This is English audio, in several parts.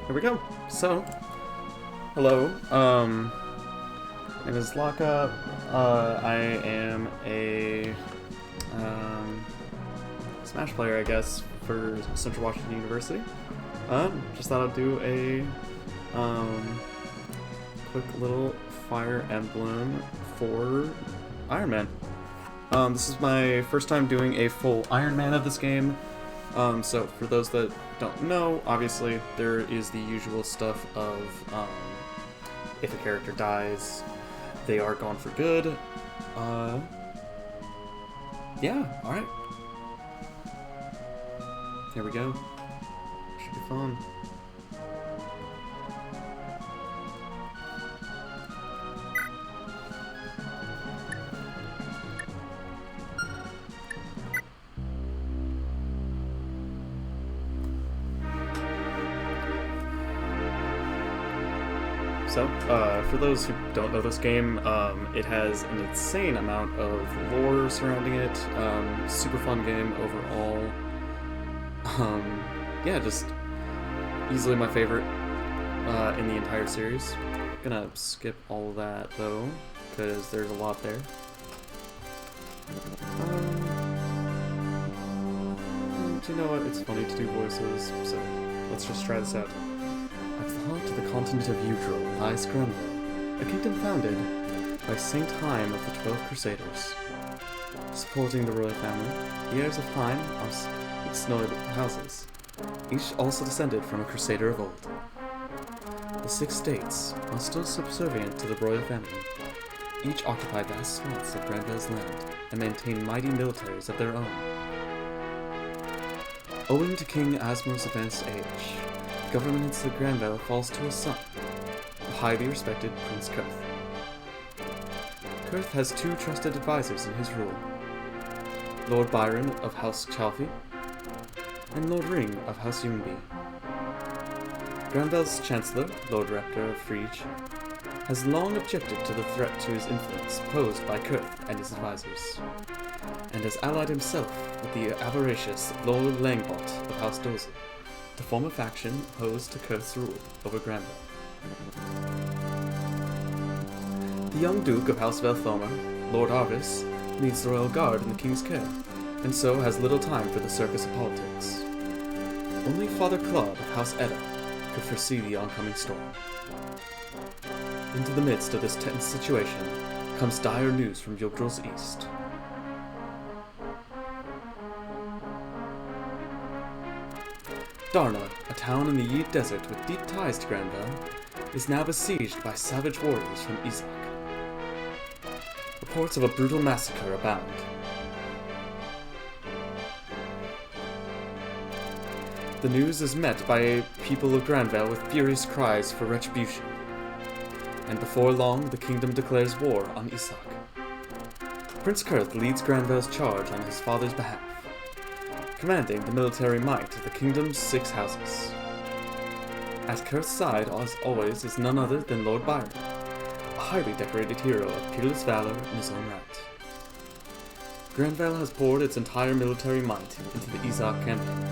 Here we go. So, hello. My name is Laka. I am a Smash player, I guess, for Central Washington University. Just thought I'd do a quick little Fire Emblem for Ironman. This is my first time doing a full Ironman of this game. So for those that don't know, obviously there is the usual stuff of if a character dies, they are gone for good. Yeah, alright. Here we go. Should be fun. So, for those who don't know this game, it has an insane amount of lore surrounding it. Super fun game overall. Yeah, just easily my favorite in the entire series. Gonna skip all of that though, because there's a lot there. Do you know what? It's funny to do voices, so let's just try this out. At the heart of the continent of Udril lies Granville, a kingdom founded by Saint Haim of the 12 Crusaders. Supporting the royal family, the heirs of Haim are six noble houses, each also descended from a crusader of old. The 6 states are still subservient to the royal family. Each occupy vast swaths of Granville's land and maintain mighty militaries of their own. Owing to King Asmor's advanced age, governance of Granville falls to his son, the highly respected Prince Kurth. Kurth has 2 trusted advisors in his rule, Lord Byron of House Chalfie and Lord Ring of House Ljungby. Granville's Chancellor, Lord Rector of Friege, has long objected to the threat to his influence posed by Kurth and his advisors, and has allied himself with the avaricious Lord Langbot of House Dozel to form a faction opposed to Kurth's rule over Granville. The young Duke of House Velthomer, Lord Arvis, leads the royal guard in the king's care, and so has little time for the circus of politics. Only Father Claude of House Edda could foresee the oncoming storm. Into the midst of this tense situation comes dire news from Yggdrasil's east. Darna, a town in the Yeed Desert with deep ties to Granville, is now besieged by savage warriors from Izak. Reports of a brutal massacre abound. The news is met by people of Granville with furious cries for retribution, and before long the kingdom declares war on Izak. Prince Kurth leads Granville's charge on his father's behalf, commanding the military might of the kingdom's 6 houses. At Kurth's side, as always, is none other than Lord Byron, a highly decorated hero of peerless valor in his own right. Granville has poured its entire military might into the Izak campaign,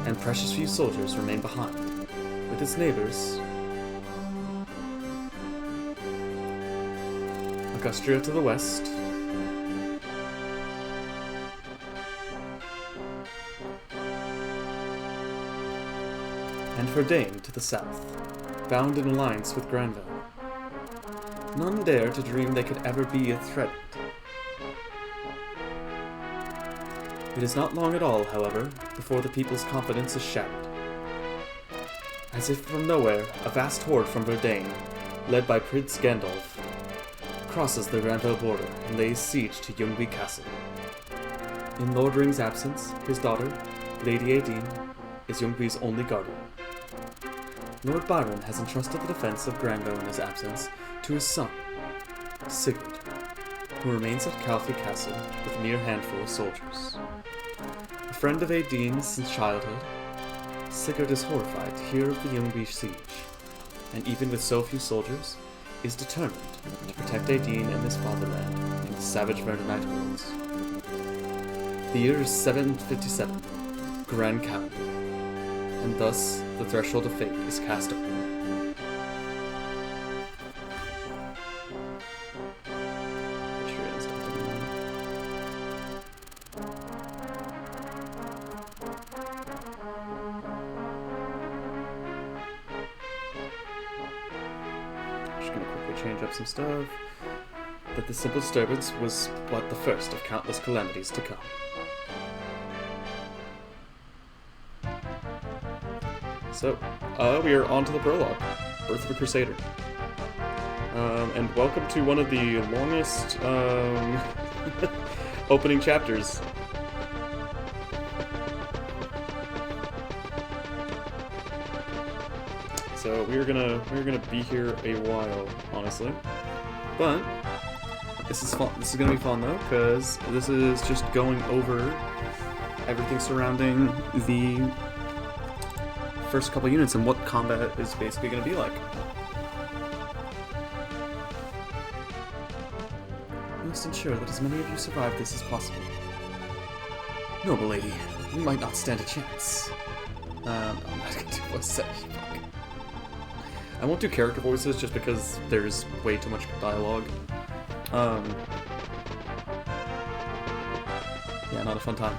and precious few soldiers remain behind, with its neighbors Augustria to the west, and Verdane to the south, bound in alliance with Granville. None dare to dream they could ever be a threat. It is not long at all, however, before the people's confidence is shattered. As if from nowhere, a vast horde from Verdane, led by Prince Gandalf, crosses the Granville border and lays siege to Ljungby Castle. In Lord Ring's absence, his daughter, Lady Aideen, is Ljungby's only guardian. Lord Byron has entrusted the defense of Granville in his absence to his son, Sigurd, who remains at Calfee Castle with a mere handful of soldiers. A friend of Aideen's since childhood, Sigurd is horrified to hear of the Ljungby siege, and even with so few soldiers, is determined to protect Aideen and his fatherland from the savage Verdonite hordes. The year is 757, Grand Calendar, and thus the threshold of fate is cast open. Just gonna quickly change up some stuff. That the simple disturbance was but the first of countless calamities to come. So, we are on to the prologue, Birth of a Crusader. And welcome to one of the longest, opening chapters. So we're gonna be here a while, honestly. But this is fun. This is gonna be fun though, because this is just going over everything surrounding the first couple units and what combat is basically going to be like. We must ensure that as many of you survive this as possible. Noble lady, we might not stand a chance. No, I'm not going to do voice acting. I won't do character voices just because there's way too much dialogue. Yeah, not a fun time.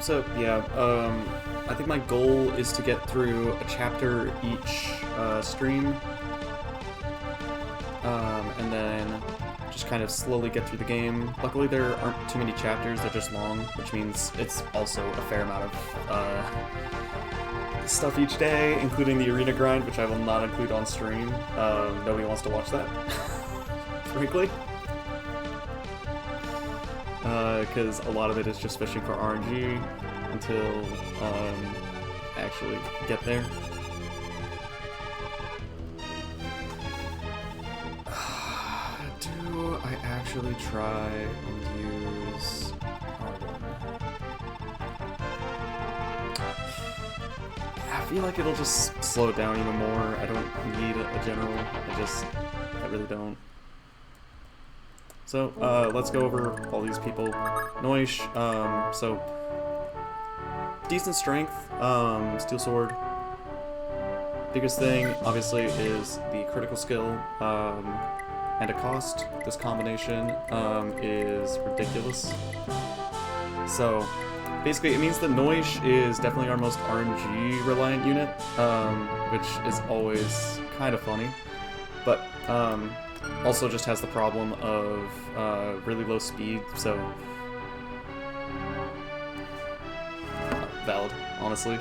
So, yeah, I think my goal is to get through a chapter each stream, and then just kind of slowly get through the game. Luckily, there aren't too many chapters, they're just long, which means it's also a fair amount of stuff each day, including the arena grind, which I will not include on stream. Nobody wants to watch that, frankly. Because a lot of it is just fishing for RNG until I actually get there. Do I actually try and use Arden? feel like it'll just slow it down even more. I don't need a general. I really don't. So, let's go over all these people. Noish, so, decent strength, steel sword. Biggest thing, obviously, is the critical skill, and a cost. This combination, is ridiculous. So, basically, it means that Noish is definitely our most RNG-reliant unit, which is always kind of funny. But, also just has the problem of really low speed, so valid, honestly.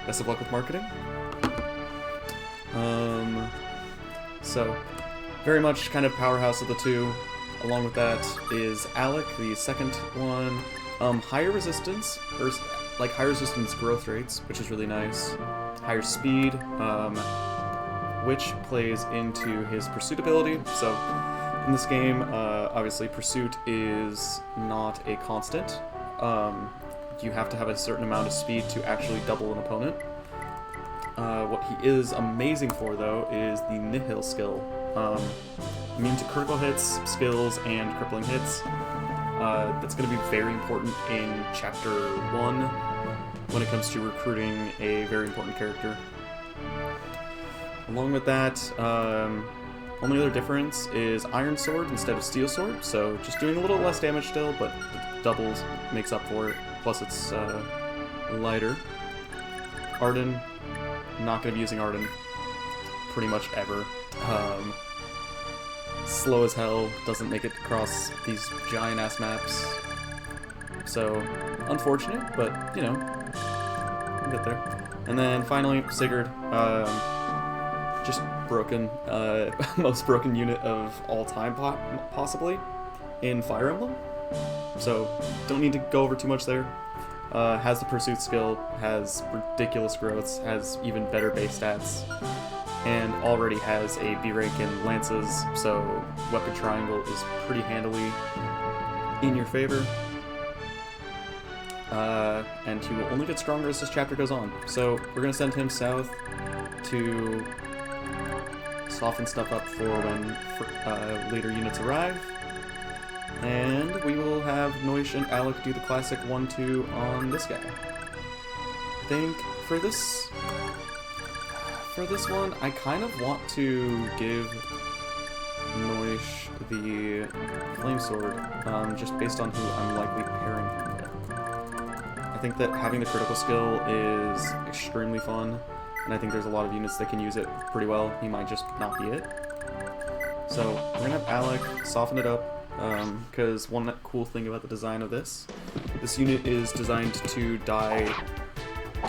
Best of luck with marketing. So very much kind of powerhouse of the two. Along with that is Alec, the second one. Higher resistance, or like higher resistance growth rates, which is really nice. Higher speed, which plays into his pursuit ability. So in this game, obviously pursuit is not a constant. You have to have a certain amount of speed to actually double an opponent. What he is amazing for, though, is the Nihil skill. Immune to critical hits, skills, and crippling hits. That's going to be very important in Chapter 1 when it comes to recruiting a very important character. Along with that, only other difference is Iron Sword instead of Steel Sword, so just doing a little less damage still, but the doubles makes up for it. Plus it's lighter. Arden, not going to be using Arden pretty much ever. Slow as hell, doesn't make it across these giant-ass maps. So, unfortunate, but, you know, we'll get there. And then finally, Sigurd. Just broken, most broken unit of all time, possibly, in Fire Emblem. So, don't need to go over too much there. Has the pursuit skill, has ridiculous growths, has even better base stats, and already has a B rank in lances, so weapon triangle is pretty handily in your favor. And he will only get stronger as this chapter goes on. So we're gonna send him south to soften stuff up for when later units arrive. And we will have Noish and Alec do the classic 1-2 on this guy. I think for this one, I kind of want to give Noish the Flame Sword, just based on who I'm likely pairing him with. I think that having the critical skill is extremely fun, and I think there's a lot of units that can use it pretty well. He might just not be it. So we're gonna have Alec soften it up, because one cool thing about the design of this unit is designed to die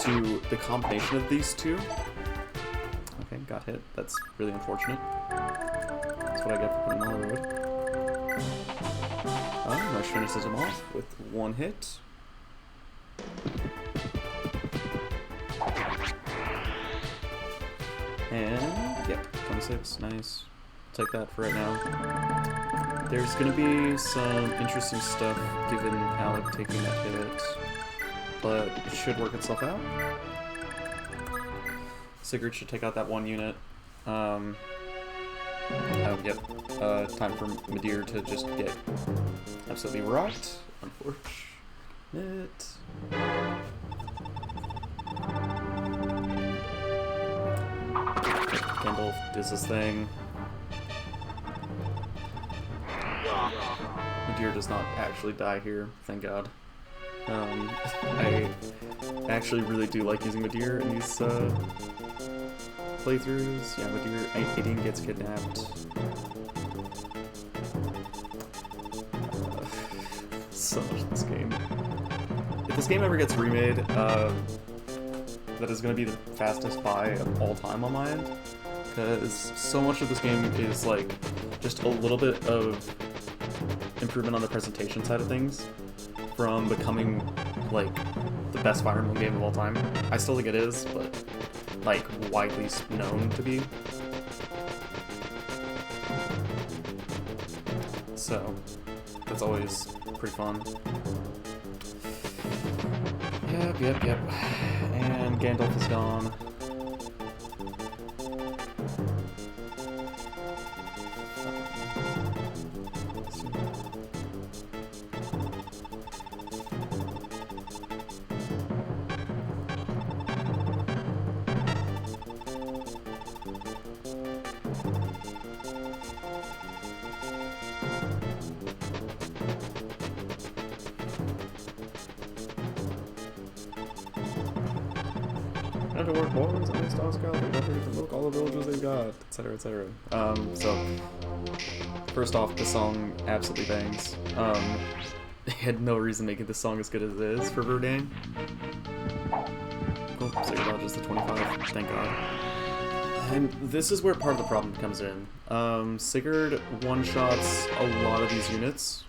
to the combination of these two. Okay, got hit. That's really unfortunate. That's what I get for putting him on the road. Noish finishes him off with one hit. And, yep, 26, nice. Take that for right now. There's gonna be some interesting stuff given Alec taking that hit, but it should work itself out. Sigurd should take out that one unit. Yep. Time for Midir to just get absolutely rocked. Unfortunate. Gandalf does his thing. Midir does not actually die here, thank God. I actually really do like using Midir in these playthroughs. Yeah, Midir 18 gets kidnapped. So much in this game. If this game ever gets remade, that is going to be the fastest buy of all time on my end, because so much of this game is like just a little bit of improvement on the presentation side of things from becoming like the best Fire Emblem game of all time. I still think it is, but like widely known to be. So that's always pretty fun. Yeah, Yep. And Gandalf is gone. Had to work more on the style scout, they don't forget to milk all the villages they've got, etc, etc. So first off, the song absolutely bangs. They had no reason making this song as good as it is for Verdain. Oh, Sigurd dodges the 25, thank god. And this is where part of the problem comes in. Sigurd one-shots a lot of these units.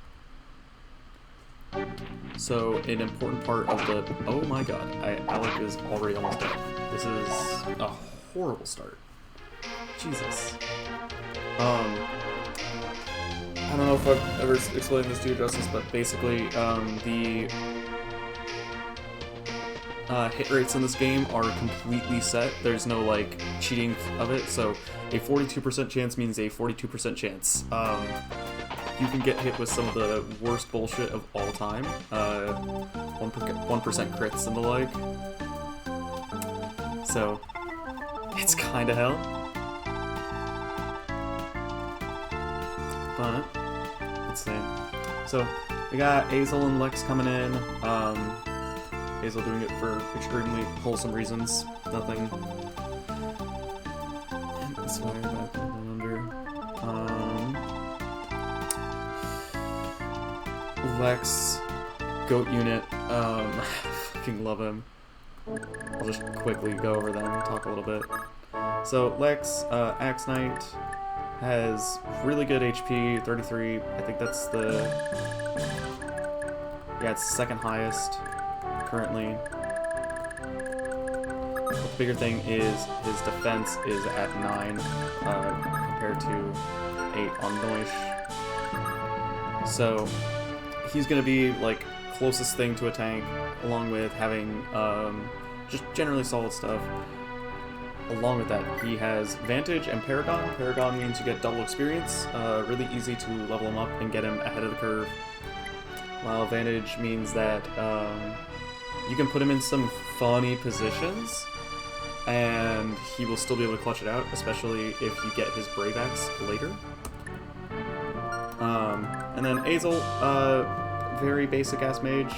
So an important part of the... Oh my god, Alec is already almost dead. This is a horrible start. Jesus. I don't know if I've ever explained this to you justice, but basically the hit rates in this game are completely set. There's no like cheating of it, so a 42% chance means a 42% chance. You can get hit with some of the worst bullshit of all time. 1% crits and the like. So, it's kinda hell. But, let's see. So, we got Azel and Lex coming in. Azel doing it for extremely wholesome reasons. Nothing. Sorry about that under. Lex, goat unit, fucking love him. I'll just quickly go over them and talk a little bit. So Lex, Axe Knight, has really good HP, 33, I think that's the, yeah, it's second highest currently. But the bigger thing is his defense is at 9 compared to 8 on Noish. So he's gonna be like closest thing to a tank, along with having just generally solid stuff. Along with that, he has Vantage and Paragon. Paragon means you get double experience, really easy to level him up and get him ahead of the curve. While Vantage means that you can put him in some funny positions, and he will still be able to clutch it out, especially if you get his Brave Axe later. And then Azel, very basic ass mage.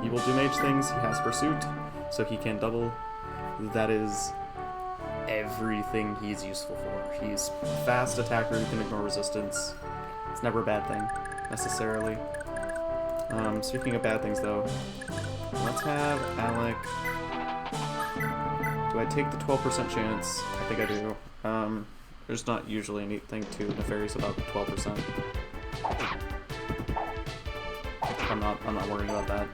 He will do mage things. He has Pursuit, so he can double. That is everything he's useful for. He's a fast attacker who can ignore resistance. It's never a bad thing, necessarily. Speaking of bad things, though, let's have Alec. Do I take the 12% chance? I think I do. There's not usually anything too nefarious about 12%. I'm not worrying about that.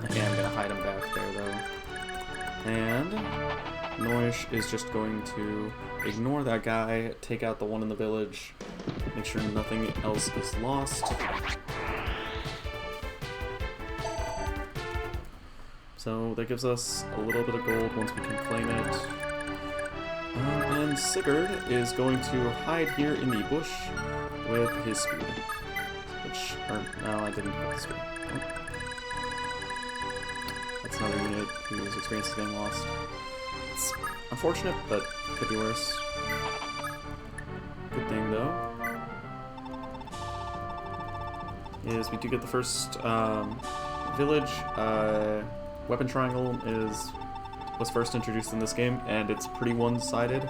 Okay, I'm gonna hide him back there though. And Noish is just going to ignore that guy, take out the one in the village, make sure nothing else is lost. So that gives us a little bit of gold once we can claim it. And Sigurd is going to hide here in the bush with his spear. No, I didn't put the spear. Oh. That's another unit whose experience is getting lost. It's unfortunate, but could be worse. Good thing, though, is we do get the first village. Weapon Triangle was first introduced in this game, and it's pretty one-sided.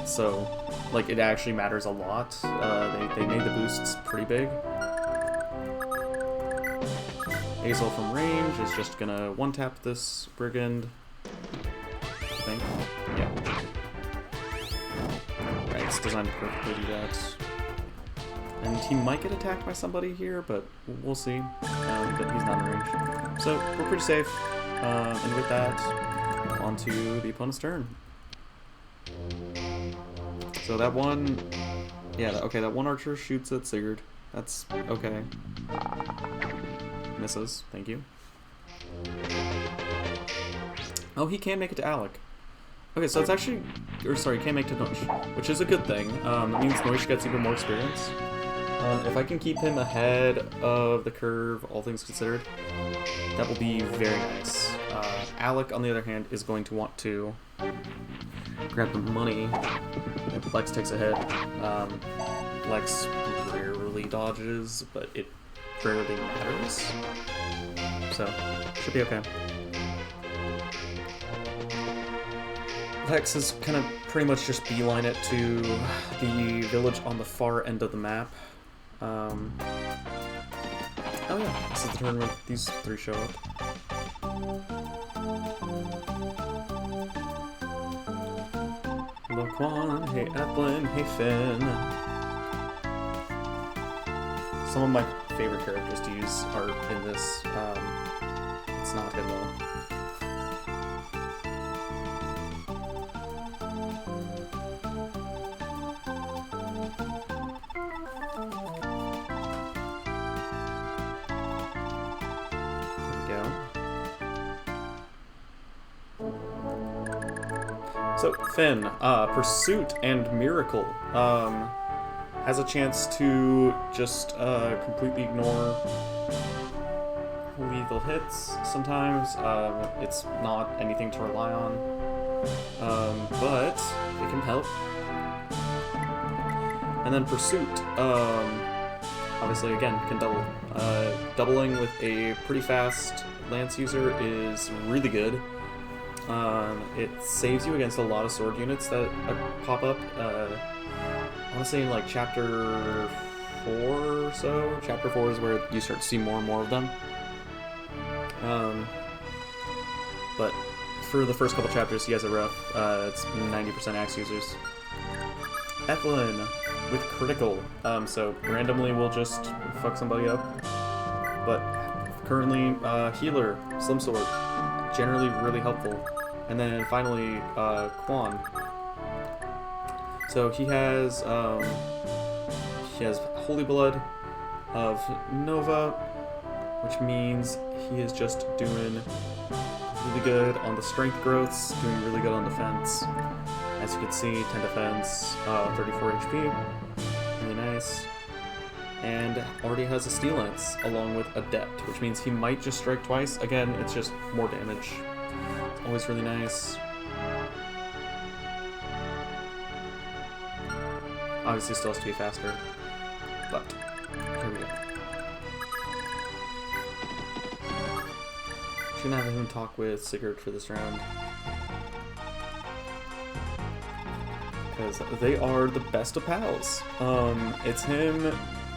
So, like, it actually matters a lot. They made the boosts pretty big. Azel from range is just gonna one-tap this brigand. I think. Yeah. Right, it's designed to perfectly do that. And he might get attacked by somebody here, but we'll see. But he's not in range. So, we're pretty safe. And with that, onto the opponent's turn. So that one... Yeah, okay, that one archer shoots at Sigurd. That's okay. misses. Thank you. Oh, he can make it to Alec. Okay, so it's actually... Or sorry, can't make it to Noish, which is a good thing. That means Noish gets even more experience. If I can keep him ahead of the curve, all things considered, that will be very nice. Alec, on the other hand, is going to want to grab the money. And Lex takes a hit. Lex rarely dodges, but it rarely matters. So, should be okay. Lex is kind of pretty much just beeline it to the village on the far end of the map. Oh yeah, this is the turn where these three show up. Laquan, hey Emblem, hey Finn. Some of my favorite characters to use are in this. It's not him though. So, Finn, Pursuit and Miracle, has a chance to just, completely ignore lethal hits sometimes. It's not anything to rely on, but it can help. And then Pursuit, obviously, again, can double. Doubling with a pretty fast Lance user is really good. It saves you against a lot of sword units that pop up. I want to say in like chapter 4 or so. Chapter 4 is where you start to see more and more of them. But for the first couple chapters, he has a rough. It's 90% axe users. Ethelyn with critical. So randomly we'll just fuck somebody up. But currently, healer, slim sword. Generally really helpful. And then finally, Quan. So he has Holy Blood of Nova, which means he is just doing really good on the strength growths, doing really good on defense. As you can see, 10 defense, 34 HP, really nice. And already has a Steel Lance along with Adept, which means he might just strike twice. Again, it's just more damage. It's always really nice. Obviously still has to be faster, but here we go. Shouldn't have him talk with Sigurd for this round, because they are the best of pals. It's him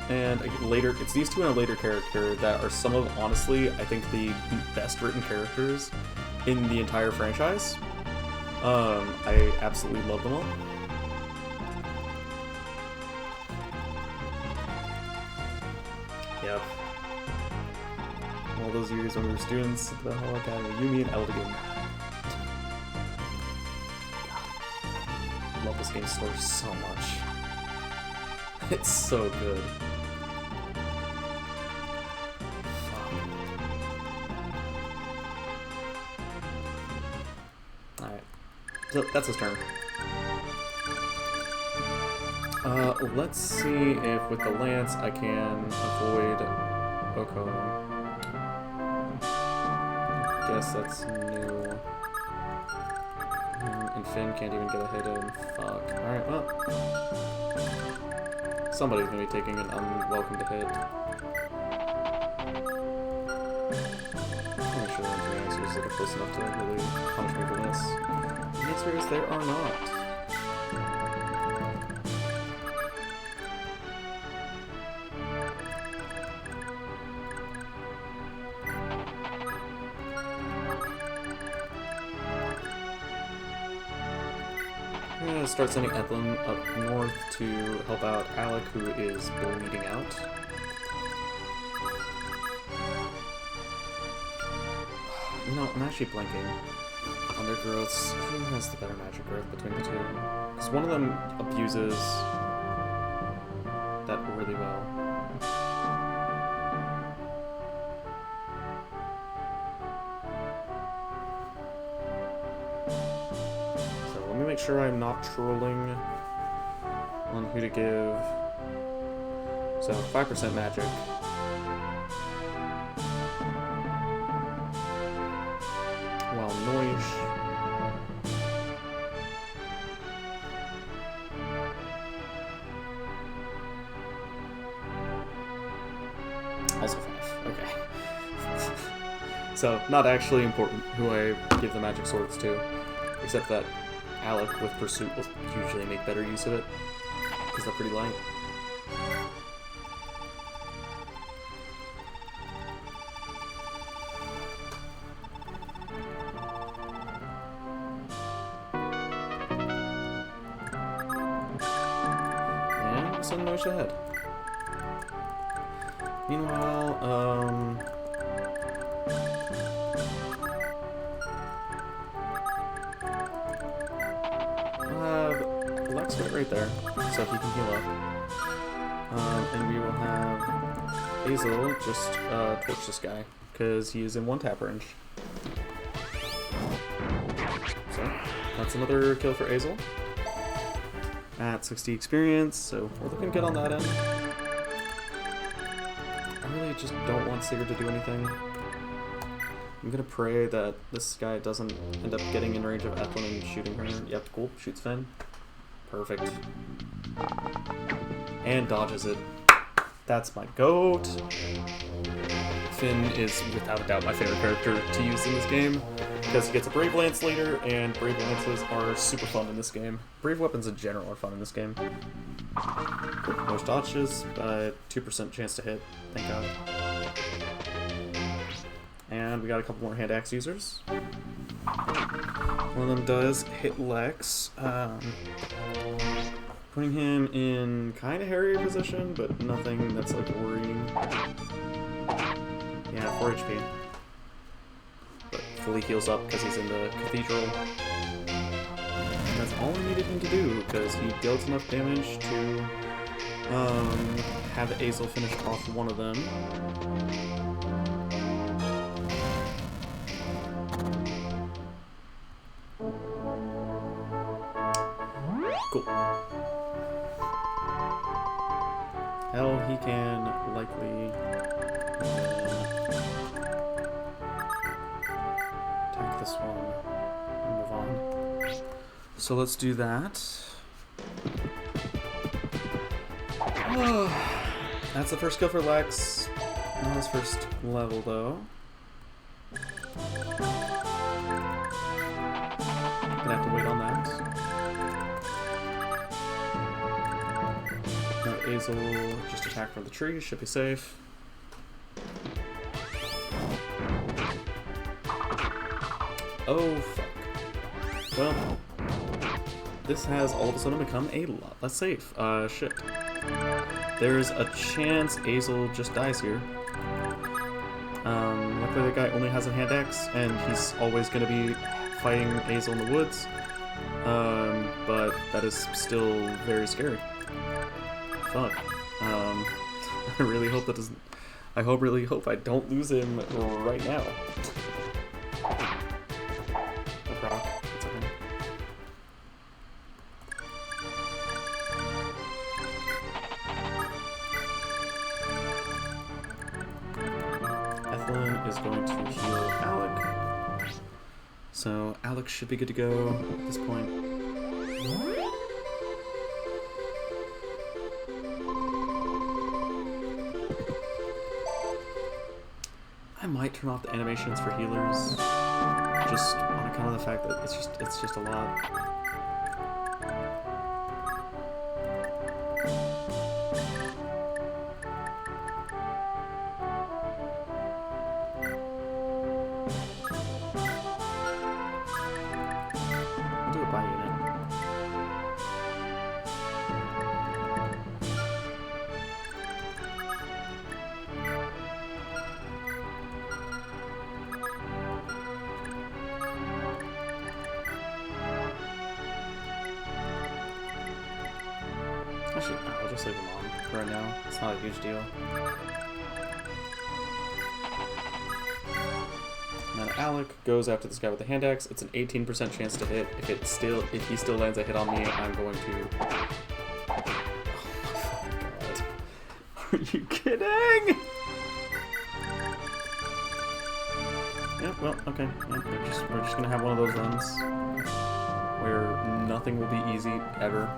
and later, it's these two and a later character that are some of, honestly, I think the best written characters in the entire franchise. I absolutely love them all. Yep. All those years when we were students at the Hall Academy, Yumi and Eldigan. Love this game's story so much. It's so good. Alright. So that's his turn. Let's see if with the Lance I can avoid Oko. Guess that's new. And Finn can't even get a hit in. Fuck. Alright, well. Somebody's gonna be taking an unwelcome hit. I'm not sure there are answers that are close enough to really punish me for this. The answer is there are not. I'm gonna start sending Emblem up north to help out Alec, who is bleeding out. You know, I'm actually blanking. Undergrowths. Who has the better magic growth between the two? Because one of them abuses that really well. sure I'm not trolling on who to give. So 5% magic. While noise. Also 5. Okay. So not actually important who I give the magic swords to, except that Alec with Pursuit will usually make better use of it because they're pretty light. Send Noisha ahead. Meanwhile, we'll have Lex right there, so he can heal up. And we will have Hazel just torch this guy, because he is in 1 tap range. So, that's another kill for Hazel. At 60 experience, so we're looking good on that end. I really just don't want Sigurd to do anything. I'm gonna pray that this guy doesn't end up getting in range of Ethlyn and shooting her. Yep, cool. Shoots Finn. Perfect. And dodges it. That's my goat. Finn is without a doubt my favorite character to use in this game, because he gets a Brave Lance later, and Brave Lances are super fun in this game. Brave weapons in general are fun in this game. Most dodges, 2% chance to hit, thank god. And we got a couple more hand axe users. One of them does hit Lex, putting him in kind of hairy position, but nothing that's like worrying. Yeah, 4 HP. But fully heals up because he's in the cathedral. And that's all we needed him to do, because he dealt enough damage to have Azel finish off one of them. Cool. Hell, he can likely attack this one and move on. So let's do that. That's the first kill for Lex. Not his first level, though. Gonna have to wait on that. Now Azel just attack from the tree, should be safe. Oh, fuck. Well, this has all of a sudden become a lot less safe. Shit. There's a chance Azel just dies here. Luckily the guy only has a hand axe, and he's always going to be fighting Azel in the woods. But that is still very scary. Fuck. I really hope that doesn't... really hope I don't lose him right now. Rock. It's okay. Ethlyn is going to heal Alec. So Alec should be good to go at this point. I might turn off the animations for healers, just on account of the fact that it's just a lot. I'll do it by unit. Actually, no, I'll just leave him on right now. It's not a huge deal. And then Alec goes after this guy with the hand axe. It's an 18% chance to hit. If he still lands a hit on me, I'm going to. Oh my god! Are you kidding? Yeah. Well, okay. Yeah, we're just gonna have one of those runs where nothing will be easy ever.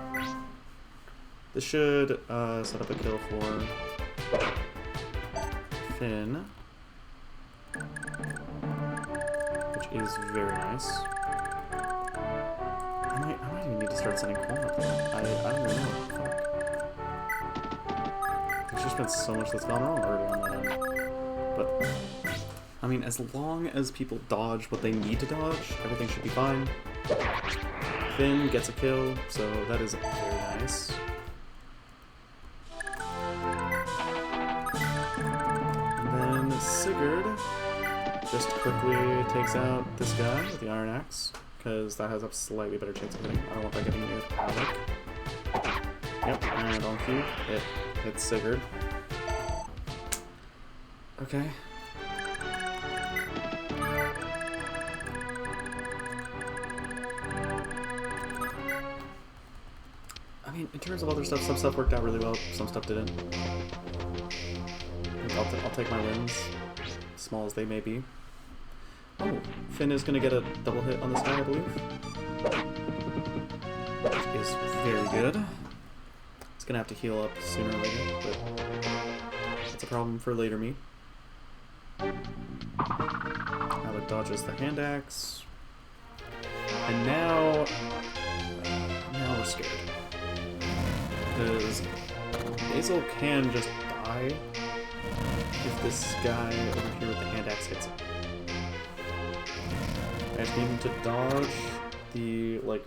This should set up a kill for Finn, which is very nice. I might even need to start sending Quan up there. I don't really know. Fuck. There's just been so much that's gone wrong already on that end. But, I mean, as long as people dodge what they need to dodge, everything should be fine. Finn gets a kill, so that is very nice. Sigurd just quickly takes out this guy with the iron axe, because that has a slightly better chance of hitting. I don't want that getting near Alec. Yep, and on cue, it hits Sigurd. Okay. I mean, in terms of other stuff, some stuff worked out really well, some stuff didn't. I'll take my wins, small as they may be. Oh, Finn is going to get a double hit on this guy, I believe. Which is very good. He's going to have to heal up sooner or later, but that's a problem for later me. Alec dodges the hand axe. And now we're scared. Because Basil can just die if this guy over here with the hand axe hits him. I just need him to dodge the, like...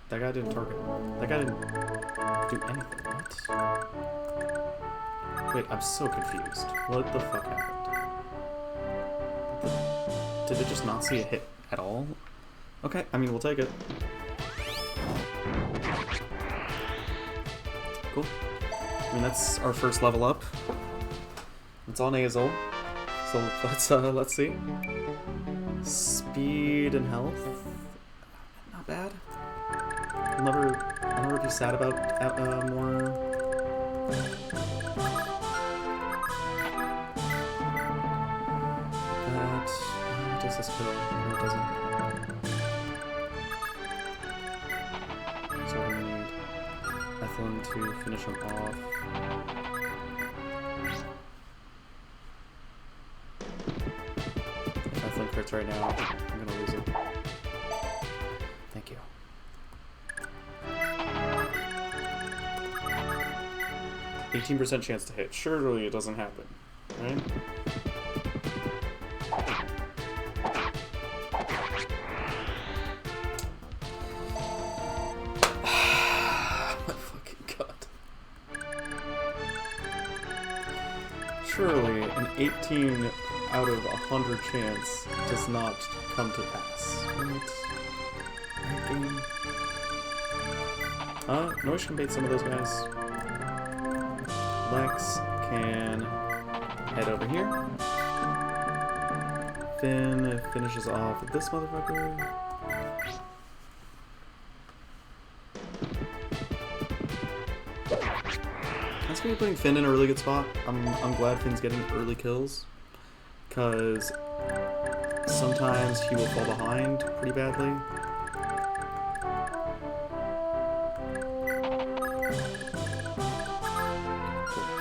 That guy didn't target. That guy didn't do anything. What? Wait, I'm so confused. What the fuck happened? Did it just not see a hit at all? Okay, I mean, we'll take it. Cool. I mean, that's our first level up. It's on Azel, so let's see. Speed and health, not bad. I'll never be sad about more. That does this kill? No, it doesn't. So we need Ethlyn to finish him off. Crits right now, I'm gonna lose it. Thank you. %18 chance to hit. Surely it doesn't happen, right? My fucking god. Surely an 18 out of 100 chance does not come to pass. What? Noish can bait some of those guys. Lex can head over here. Finn finishes off this motherfucker. That's gonna be putting Finn in a really good spot. I'm glad Finn's getting early kills, because sometimes he will fall behind pretty badly.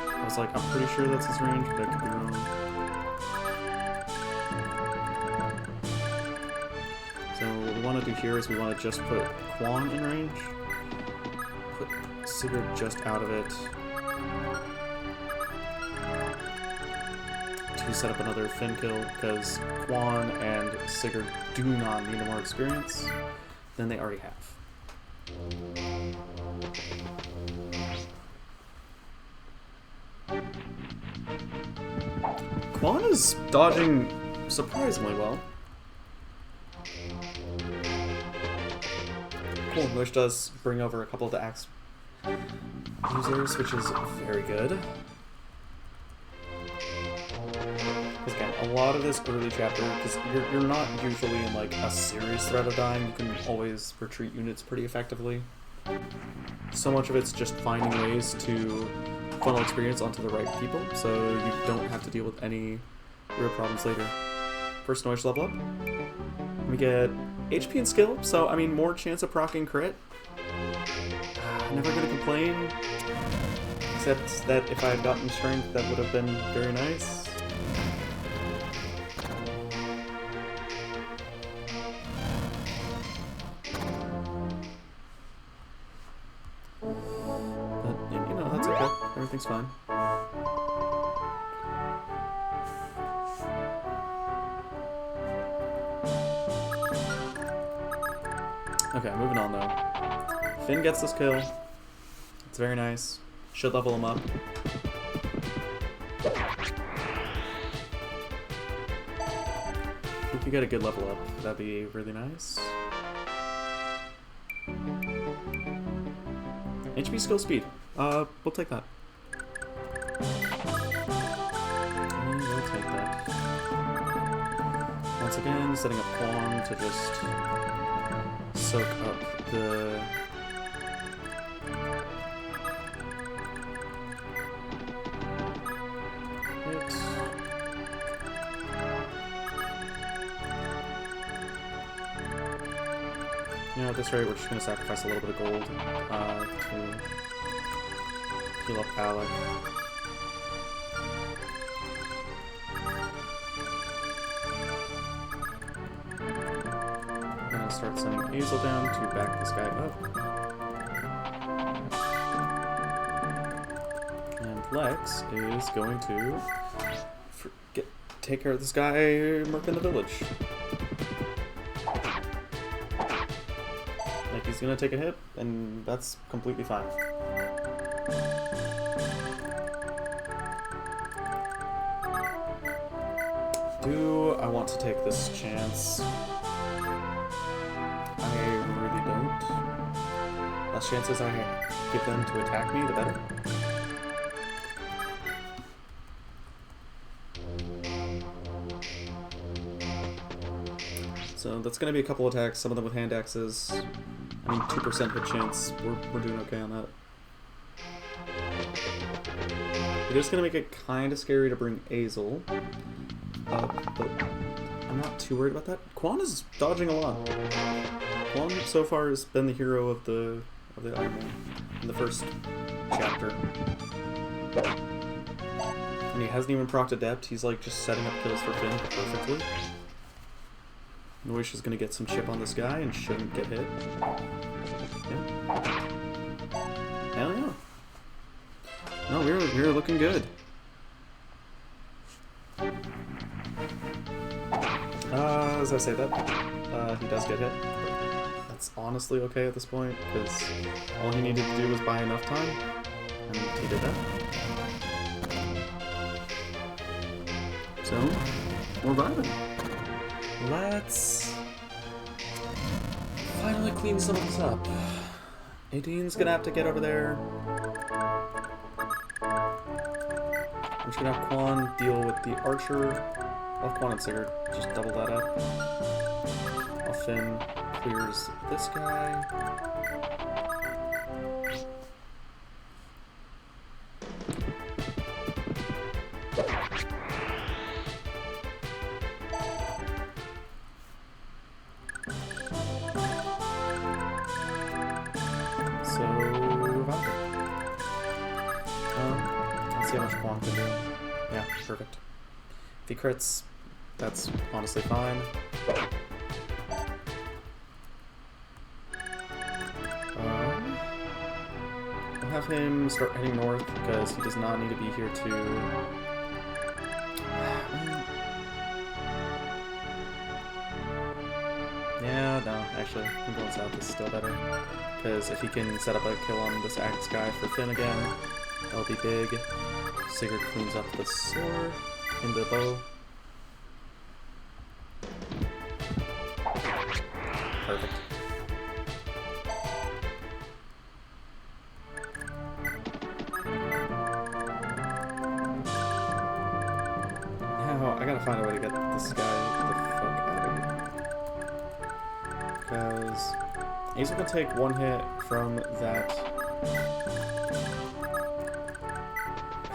I was like, I'm pretty sure that's his range, but I could be wrong. So what we want to do here is we want to just put Quan in range. Put Sigurd just out of it. To set up another Finn kill, because Quan and Sigurd do not need more experience than they already have. Quan is dodging surprisingly well. Cool, which does bring over a couple of the axe users, which is very good. Because again, a lot of this early chapter, because you're not usually in like a serious threat of dying, you can always retreat units pretty effectively. So much of it's just finding ways to funnel experience onto the right people, so you don't have to deal with any real problems later. First noise level up. We get HP and skill, so I mean more chance of proccing crit. Never gonna complain, except that if I had gotten strength, that would have been very nice. But, you know, that's okay. Everything's fine. Okay, moving on though. Finn gets this kill. It's very nice. Should level him up. If we could get a good level up, that'd be really nice. HP, skill, speed. We'll take that. We'll take that. Once again, setting up Quan to just soak up the hit. You know, at this rate, we're just going to sacrifice a little bit of gold to heal up Alec. Gonna start sending Hazel down to back this guy up. And Lex is going to take care of this guy murking the village. Like, he's gonna take a hit, and that's completely fine. Do I want to take this chance? I really don't. Less chances I give them to attack me, the better. So that's going to be a couple attacks, some of them with hand axes. I mean, 2% hit chance. We're doing okay on that. It is going to make it kind of scary to bring Azel up, but I'm not too worried about that. Quan is dodging a lot. Quan so far has been the hero of the Ironman in the first chapter. And he hasn't even procced Adept, he's like just setting up kills for Finn perfectly. Noish is gonna get some chip on this guy and shouldn't get hit. Yeah. Hell yeah. No, we're looking good. As I say that, he does get hit. That's honestly okay at this point, because all he needed to do was buy enough time, and he did that. So, we're vibing. Let's finally clean some of this up. Nadine's gonna have to get over there. I'm just gonna have Quan deal with the archer. I'll have Quan and Sigurd just double that up. While Finn clears this guy. Let's see how much Quan can do. Yeah, perfect. If he crits, that's honestly fine. We'll have him start heading north because he does not need to be here to... Yeah, no, actually, him going south is still better. Because if he can set up a kill on this axe guy for Finn again, that'll be big. Sigurd cleans up the sword and the bow. Perfect. Now, I gotta gotta find a way to get this guy the fuck out of here. Because he's gonna take one hit from that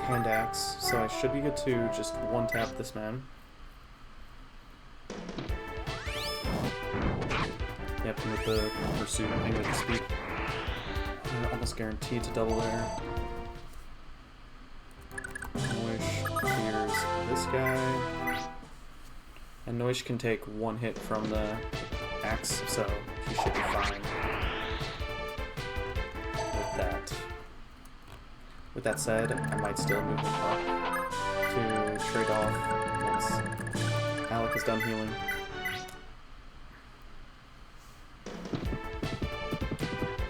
hand axe, so I should be good to just one tap this man. Yep, and with the pursuit and with the speed, I'm almost guaranteed to double there. Noish clears this guy. And Noish can take one hit from the axe, so he should be fine with that. With that said, I might still move him up to trade off once Alec is done healing.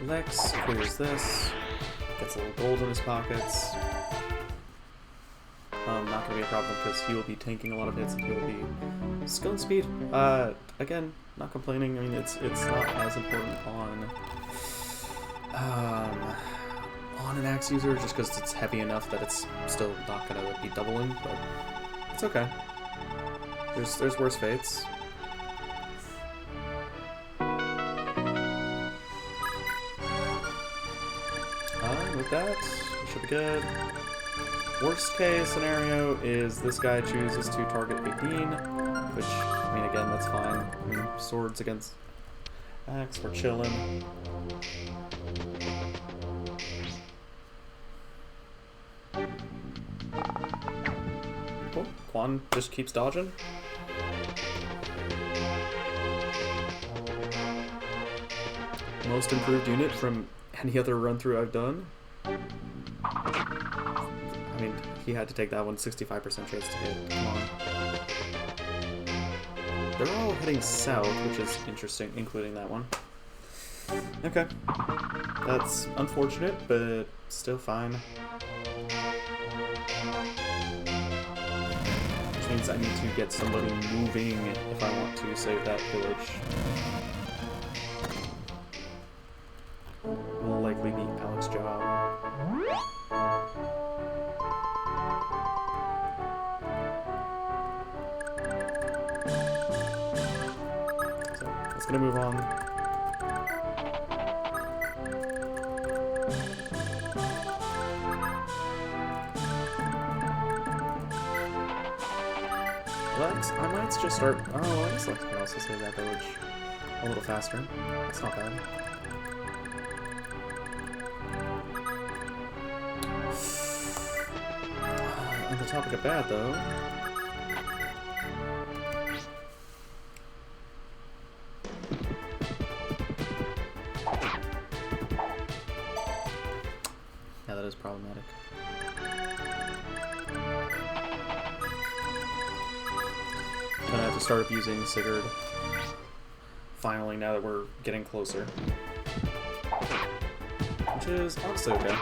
Lex clears this, gets a little gold in his pockets. Not gonna be a problem because he will be tanking a lot of hits and he will be skill and speed. Again, not complaining. I mean, it's not as important on an axe user just because it's heavy enough that it's still not gonna be doubling, but it's okay. There's worse fates. With that, it should be good. Worst case scenario is this guy chooses to target 18, which, I mean, again, that's fine. I mean, swords against axe, we're chilling. Cool. Quan just keeps dodging. Most improved unit from any other run-through I've done. I mean, he had to take that one, 65% chance to hit. Come on. They're all heading south, which is interesting, including that one. Okay. That's unfortunate, but still fine. Which means I need to get somebody moving if I want to save that village. Will likely be Alec's job. So, let's gonna move on. Lex, I might just start. Oh, I guess Lex can also save that village a little faster. That's not bad. On the topic of bad, though. Yeah, that is problematic. I'm gonna have to start abusing Sigurd. Finally, now that we're getting closer. Which is honestly okay.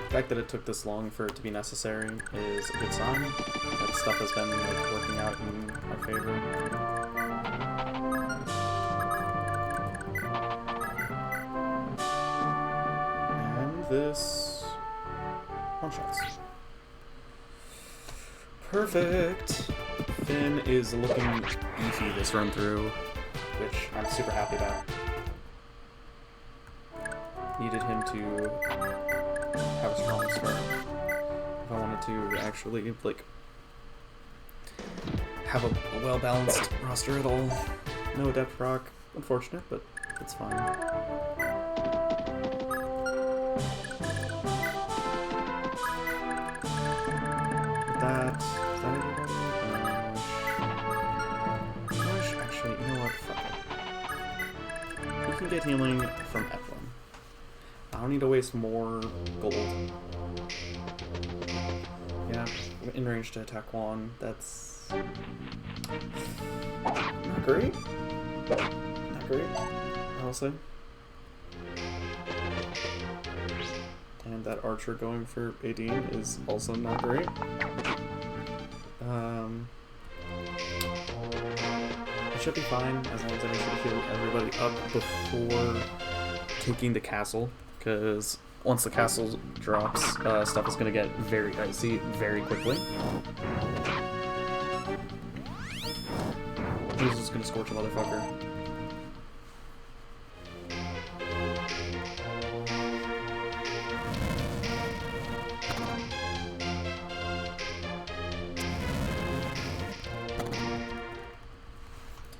The fact that it took this long for it to be necessary is a good sign. That stuff has been like working out in our favor. And this one-shots. Perfect. Finn is looking beefy this run through, which I'm super happy about. Needed him to have a strong start if I wanted to actually like have a well-balanced roster at all. No adept proc, unfortunate, but it's fine. With that, is that everybody? Actually, you know what? Fuck it. He can get healing from Emblem. I don't need to waste more gold. Yeah, in range to attack Juan. That's not great. Not great, honestly. And that archer going for 18 is also not great. It should be fine as long as I make sure to heal everybody up before taking the castle. Because once the castle drops, stuff is going to get very dicey very quickly. He's just gonna scorch a motherfucker.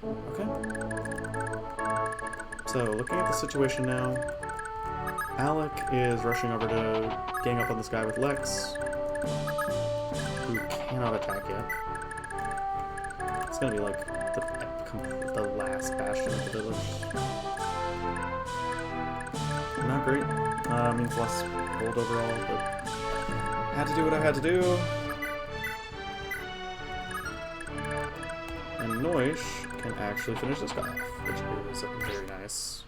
Okay. So, looking at the situation now, Alec is rushing over to gang up on this guy with Lex, who cannot attack yet. It's gonna be like the last bastion of the village. Not great. Means less gold overall, but had to do what I had to do. And Noish can actually finish this guy off, which is very nice.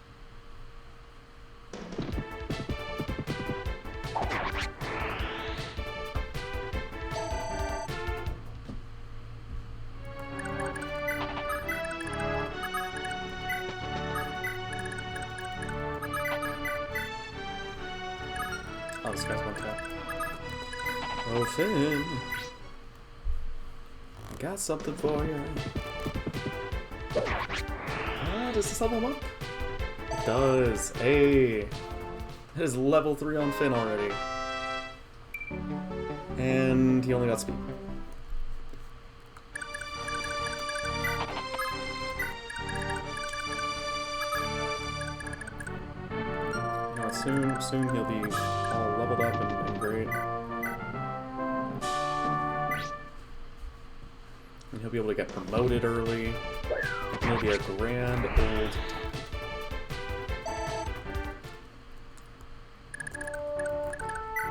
Oh, this guy's one tap. Oh, Finn! I got something for you. Does this level him up? It does. Hey! It is level 3 on Finn already. And he only got speed. You know, soon he'll be all leveled up and great. And he'll be able to get promoted early. And he'll be a grand old...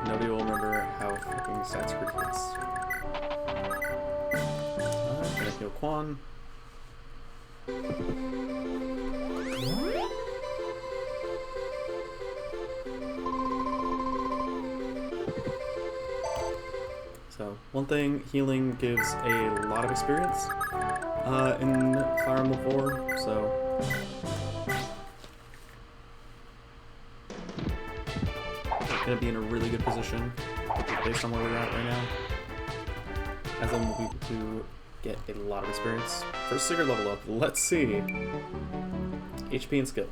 Nobody will remember how fucking stat screwed he is. Gonna heal Quan. So, one thing, healing gives a lot of experience in Fire Emblem 4, so... We're gonna be in a really good position based on where we're at right now. As I'm able to get a lot of experience. First secret level up, let's see. HP and skill.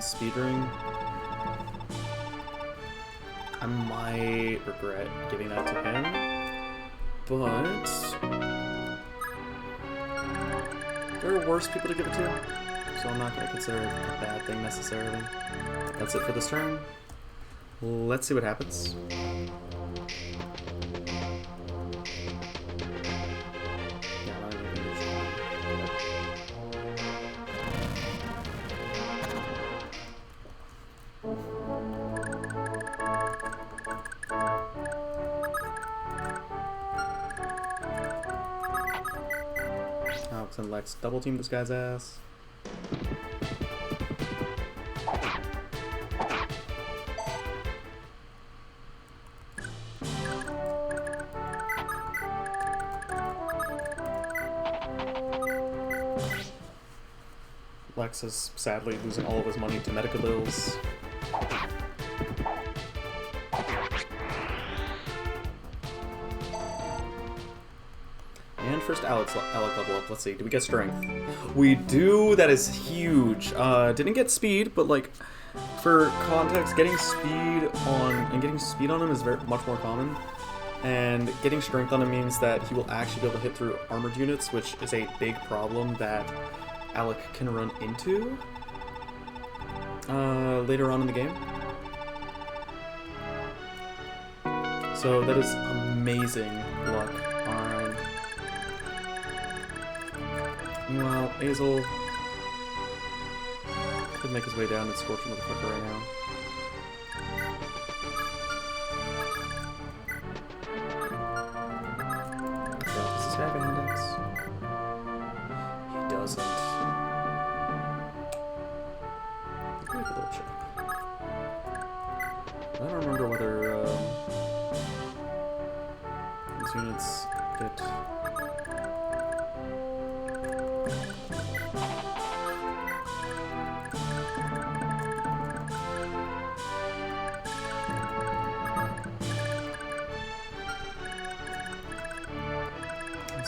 Speed ring. I might regret giving that to him, but there are worse people to give it to, so I'm not going to consider it a bad thing necessarily. That's it for this turn. Let's see what happens. Yeah, I'm not even gonna do shit. Alex and Lex double team this guy's ass. Lex is sadly losing all of his money to medical bills. And first Alec level up. Let's see, do we get strength? We do, that is huge. Didn't get speed, but like, for context, getting speed on him is much more common. And getting strength on him means that he will actually be able to hit through armored units, which is a big problem that Alec can run into later on in the game. So that is amazing luck on... Meanwhile, Azel could make his way down and scorch a motherfucker right now. Does this guy have a hand axe? He doesn't. Let me double check. I don't remember whether these units get...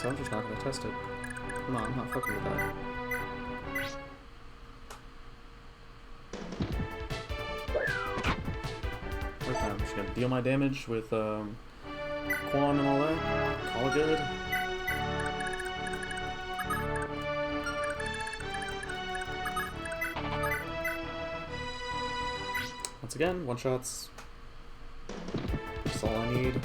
so I'm just not gonna test it. Come on, I'm not fucking with that. Okay, I'm just gonna deal my damage with Quan and all that. Call it good. Once again, one shots. That's all I need.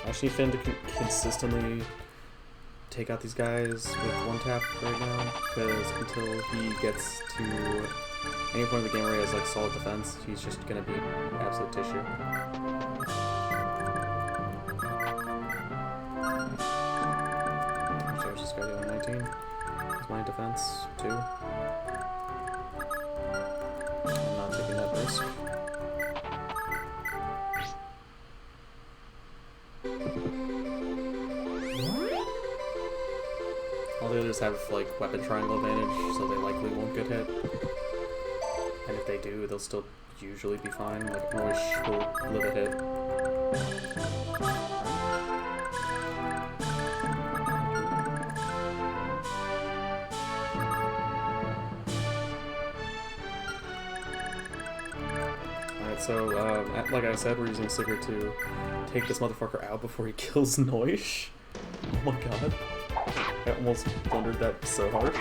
I just need Finn to consistently take out these guys with one tap right now, because until he gets to any point in the game where he has like solid defense, he's just gonna be absolute tissue. So I was just got doing 19. That's my defense too. I'm not taking that risk. All the others have like weapon triangle advantage, so they likely won't get hit. And if they do, they'll still usually be fine. Like Noish will live a hit. Alright, so like I said, we're using Sigurd to take this motherfucker out before he kills Noish. Oh my god. I almost blundered that so hard.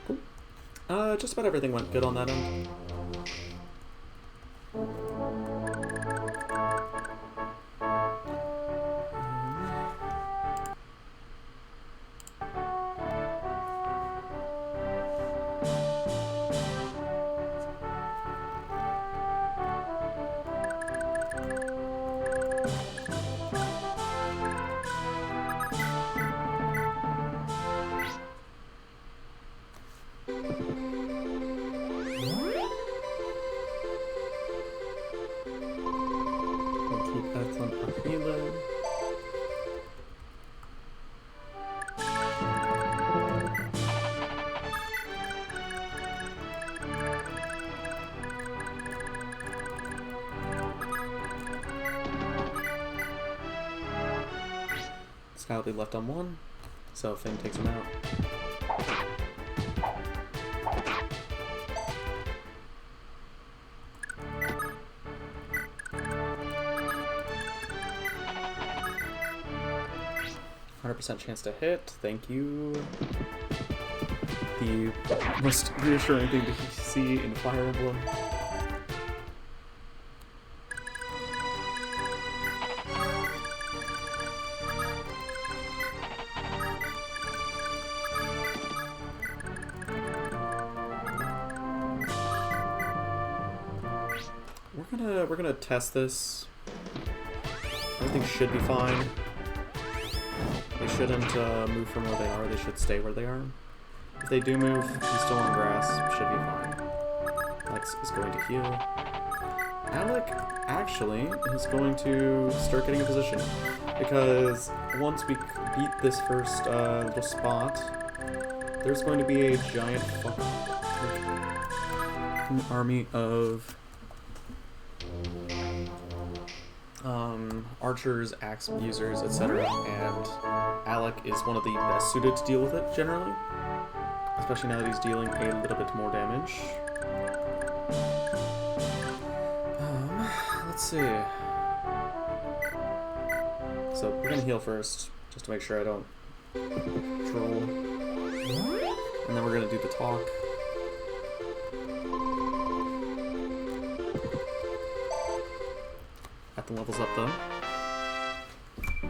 Cool. Just about everything went good on that end. Emblem. Sky will be left on one, so Finn takes him out. 100% chance to hit, thank you. The most reassuring thing to see in Fire Emblem. We're gonna test this. Everything should be fine. They shouldn't move from where they are, they should stay where they are. If they do move, he's still on grass, should be fine. Alex is going to heal. Alec actually is going to start getting a position, because once we beat this first little spot, there's going to be a giant fucking army of archers, axe users, etc. And Alec is one of the best suited to deal with it, generally. Especially now that he's dealing a little bit more damage. Let's see. So, we're gonna heal first, just to make sure I don't troll. And then we're gonna do the talk. At the levels up though.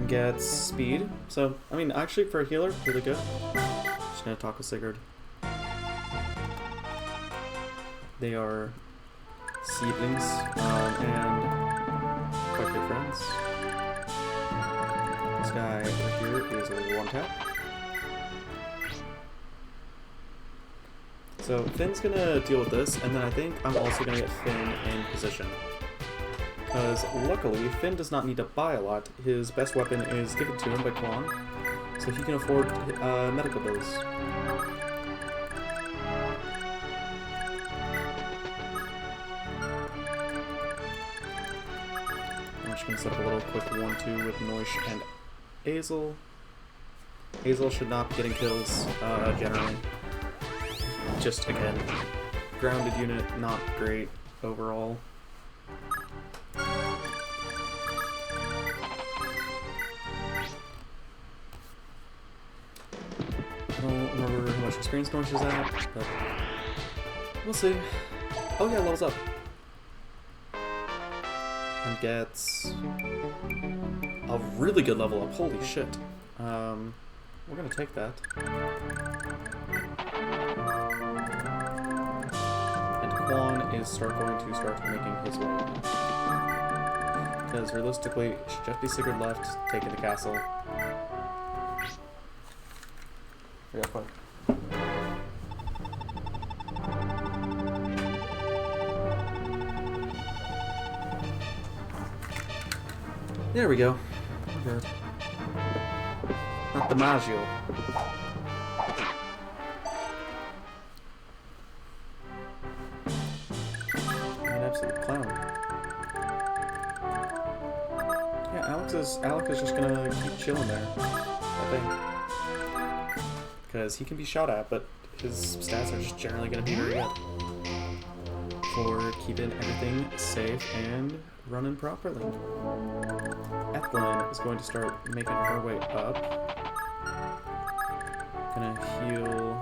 Gets speed. So, I mean, actually for a healer, really good. Just gonna talk with Sigurd. They are seedlings and quite good friends. This guy over here is a one tap. So Finn's gonna deal with this, and then I think I'm also gonna get Finn in position. Because luckily, Finn does not need to buy a lot. His best weapon is given to him by Quan, so he can afford medical bills. I'm just going to set up a little quick 1-2 with Noish and Azel. Azel should not be getting kills, generally. Just, again, grounded unit, not great overall. I don't remember how much experience Noish is at, but we'll see. Oh yeah, levels up. And gets a really good level up. Holy shit. We're gonna take that. And Quan is going to start making his way. Because realistically, it should just be Sigurd left, taking the castle. We got fun. There we go. Good. Not the Maggio. An absolute clown. Yeah, Alec is just gonna keep chilling there, I think. Because he can be shot at, but his stats are just generally gonna be very good. For keeping everything safe and running properly. Emblem is going to start making her way up. Gonna heal.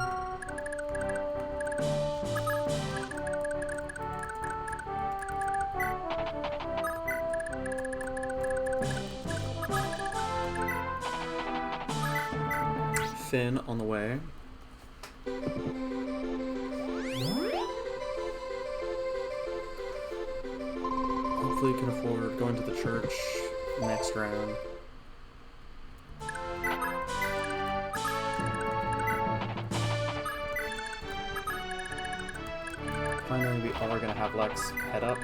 Finn on the way. Hopefully can afford going to the church next round. Finally, we are gonna have Lex head up.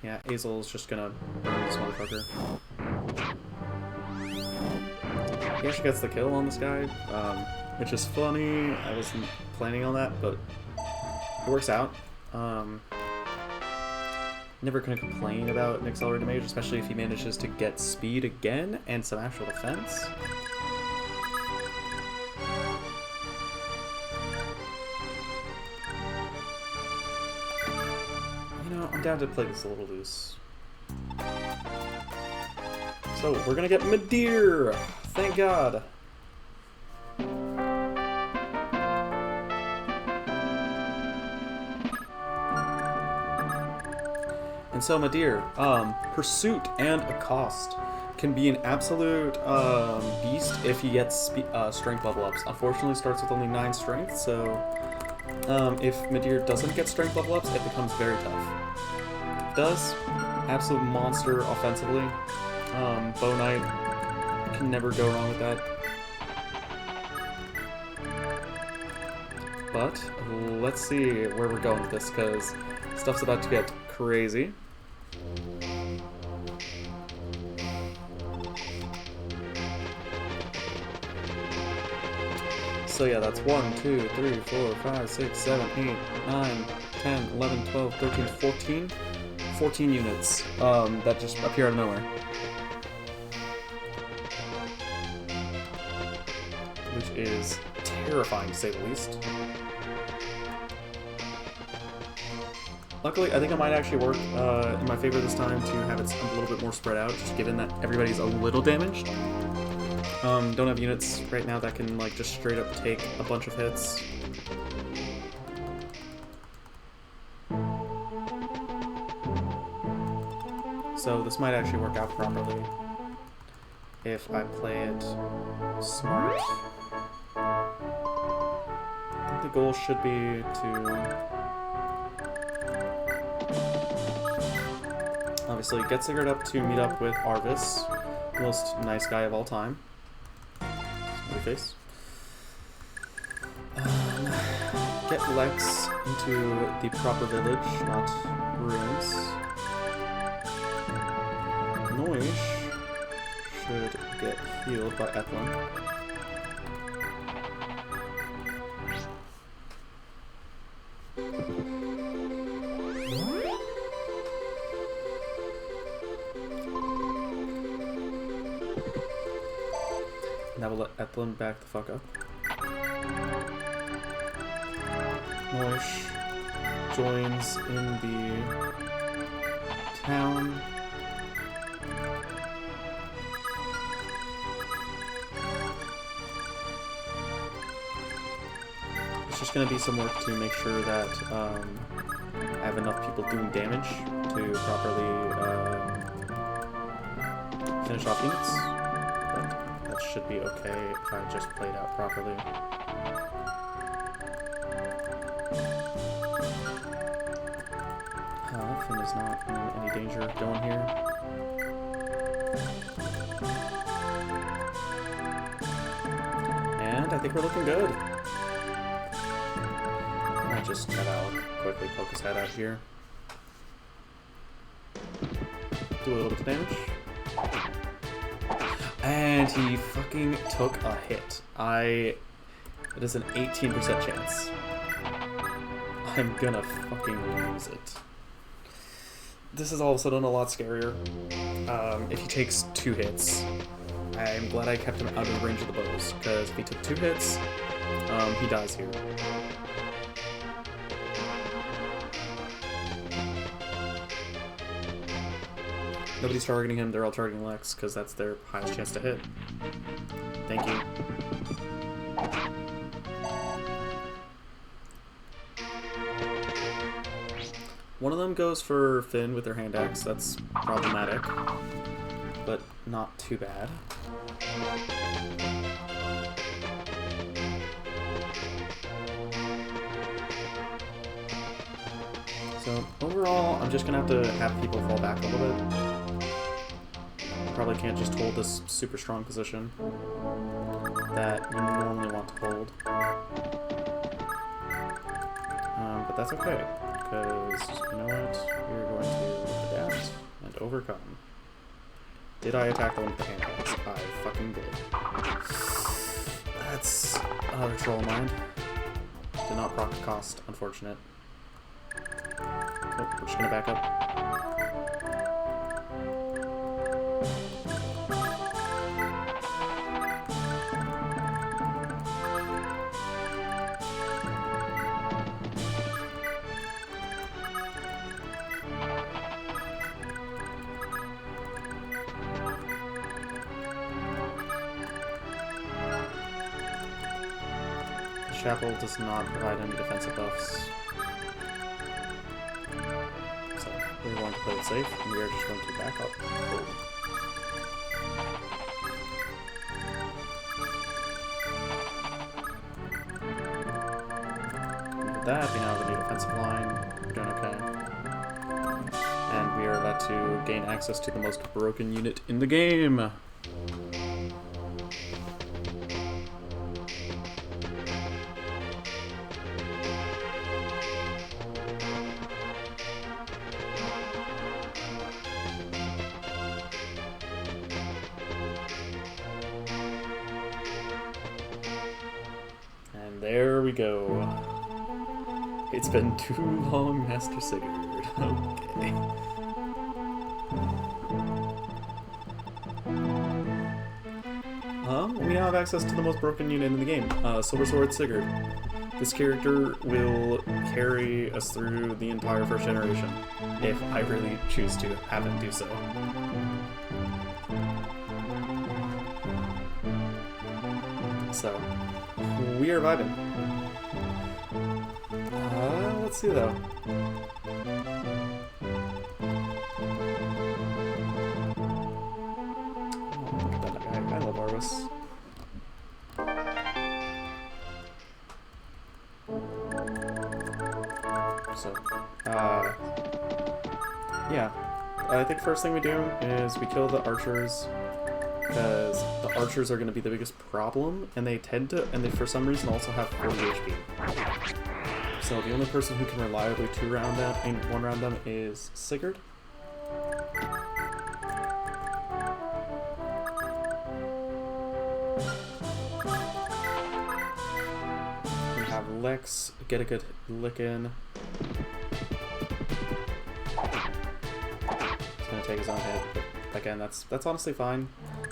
Yeah, Azel's just gonna burn this motherfucker. He actually gets the kill on this guy, which is funny. I wasn't planning on that, but it works out. Never gonna complain about an accelerated mage, especially if he manages to get speed again and some actual defense. You know, I'm down to play this a little loose. So, we're gonna get Midir! Thank God! And so, Midir, Pursuit and Accost can be an absolute beast if he gets strength level ups. Unfortunately, it starts with only 9 strength, so if Midir doesn't get strength level ups, it becomes very tough. It does. Absolute monster offensively. Bow Knight can never go wrong with that. But let's see where we're going with this, because stuff's about to get crazy. So yeah, that's 1, 2, 3, 4, 5, 6, 7, 8, 9, 10, 11, 12, 13, 14. 14 units that just appear out of nowhere. Which is terrifying, to say the least. Luckily, I think it might actually work in my favor this time to have it a little bit more spread out, just given that everybody's a little damaged. Don't have units right now that can like just straight up take a bunch of hits. So this might actually work out properly if I play it smart. I think the goal should be to obviously get Sigurd up to meet up with Arvis, the most nice guy of all time. Smiley face. Lex into the proper village, not ruins. Noish should get healed by Emblem. Now we'll let Emblem back the fuck up. Noish joins in the town. It's just gonna be some work to make sure that I have enough people doing damage to properly finish off units. But that should be okay if I just played out properly. Finn is not in any danger of going here. And I think we're looking good. I might just try to quickly poke his head out here. Do a little bit of damage. And he fucking took a hit. It is an 18% chance. I'm gonna fucking lose it. This is all of a sudden a lot scarier. If he takes 2 hits, I'm glad I kept him out of the range of the bows, because if he took 2 hits, he dies here. Nobody's targeting him, they're all targeting Lex, because that's their highest chance to hit. Thank you. One of them goes for Finn with their hand axe. That's problematic, but not too bad. So overall, I'm just gonna have to have people fall back a little bit. Probably can't just hold this super strong position that you normally want to hold. But that's okay. Because, you know what, we're going to adapt and overcome. Did I attack the one with the hand axe? I fucking did. That's another troll of mine. Did not proc the cost, unfortunate. Oh, we're just gonna back up. Chapel does not provide any defensive buffs. So, we're going to play it safe, and we are just going to back up. And with that, we now have a new defensive line. We're doing okay. And we are about to gain access to the most broken unit in the game. There we go. It's been too long, Master Sigurd. Okay. We now have access to the most broken unit in the game, Silver Sword Sigurd. This character will carry us through the entire first generation, if I really choose to have him do so. So, we are vibing. Let's see though. Oh, look at that guy. I love Arvis. So, yeah. I think first thing we do is we kill the archers, because the archers are going to be the biggest problem, and they tend to, and they for some reason also have 40 HP. So the only person who can reliably one round them is Sigurd. We have Lex get a good lick in. He's gonna take his own hit, but again, that's honestly fine.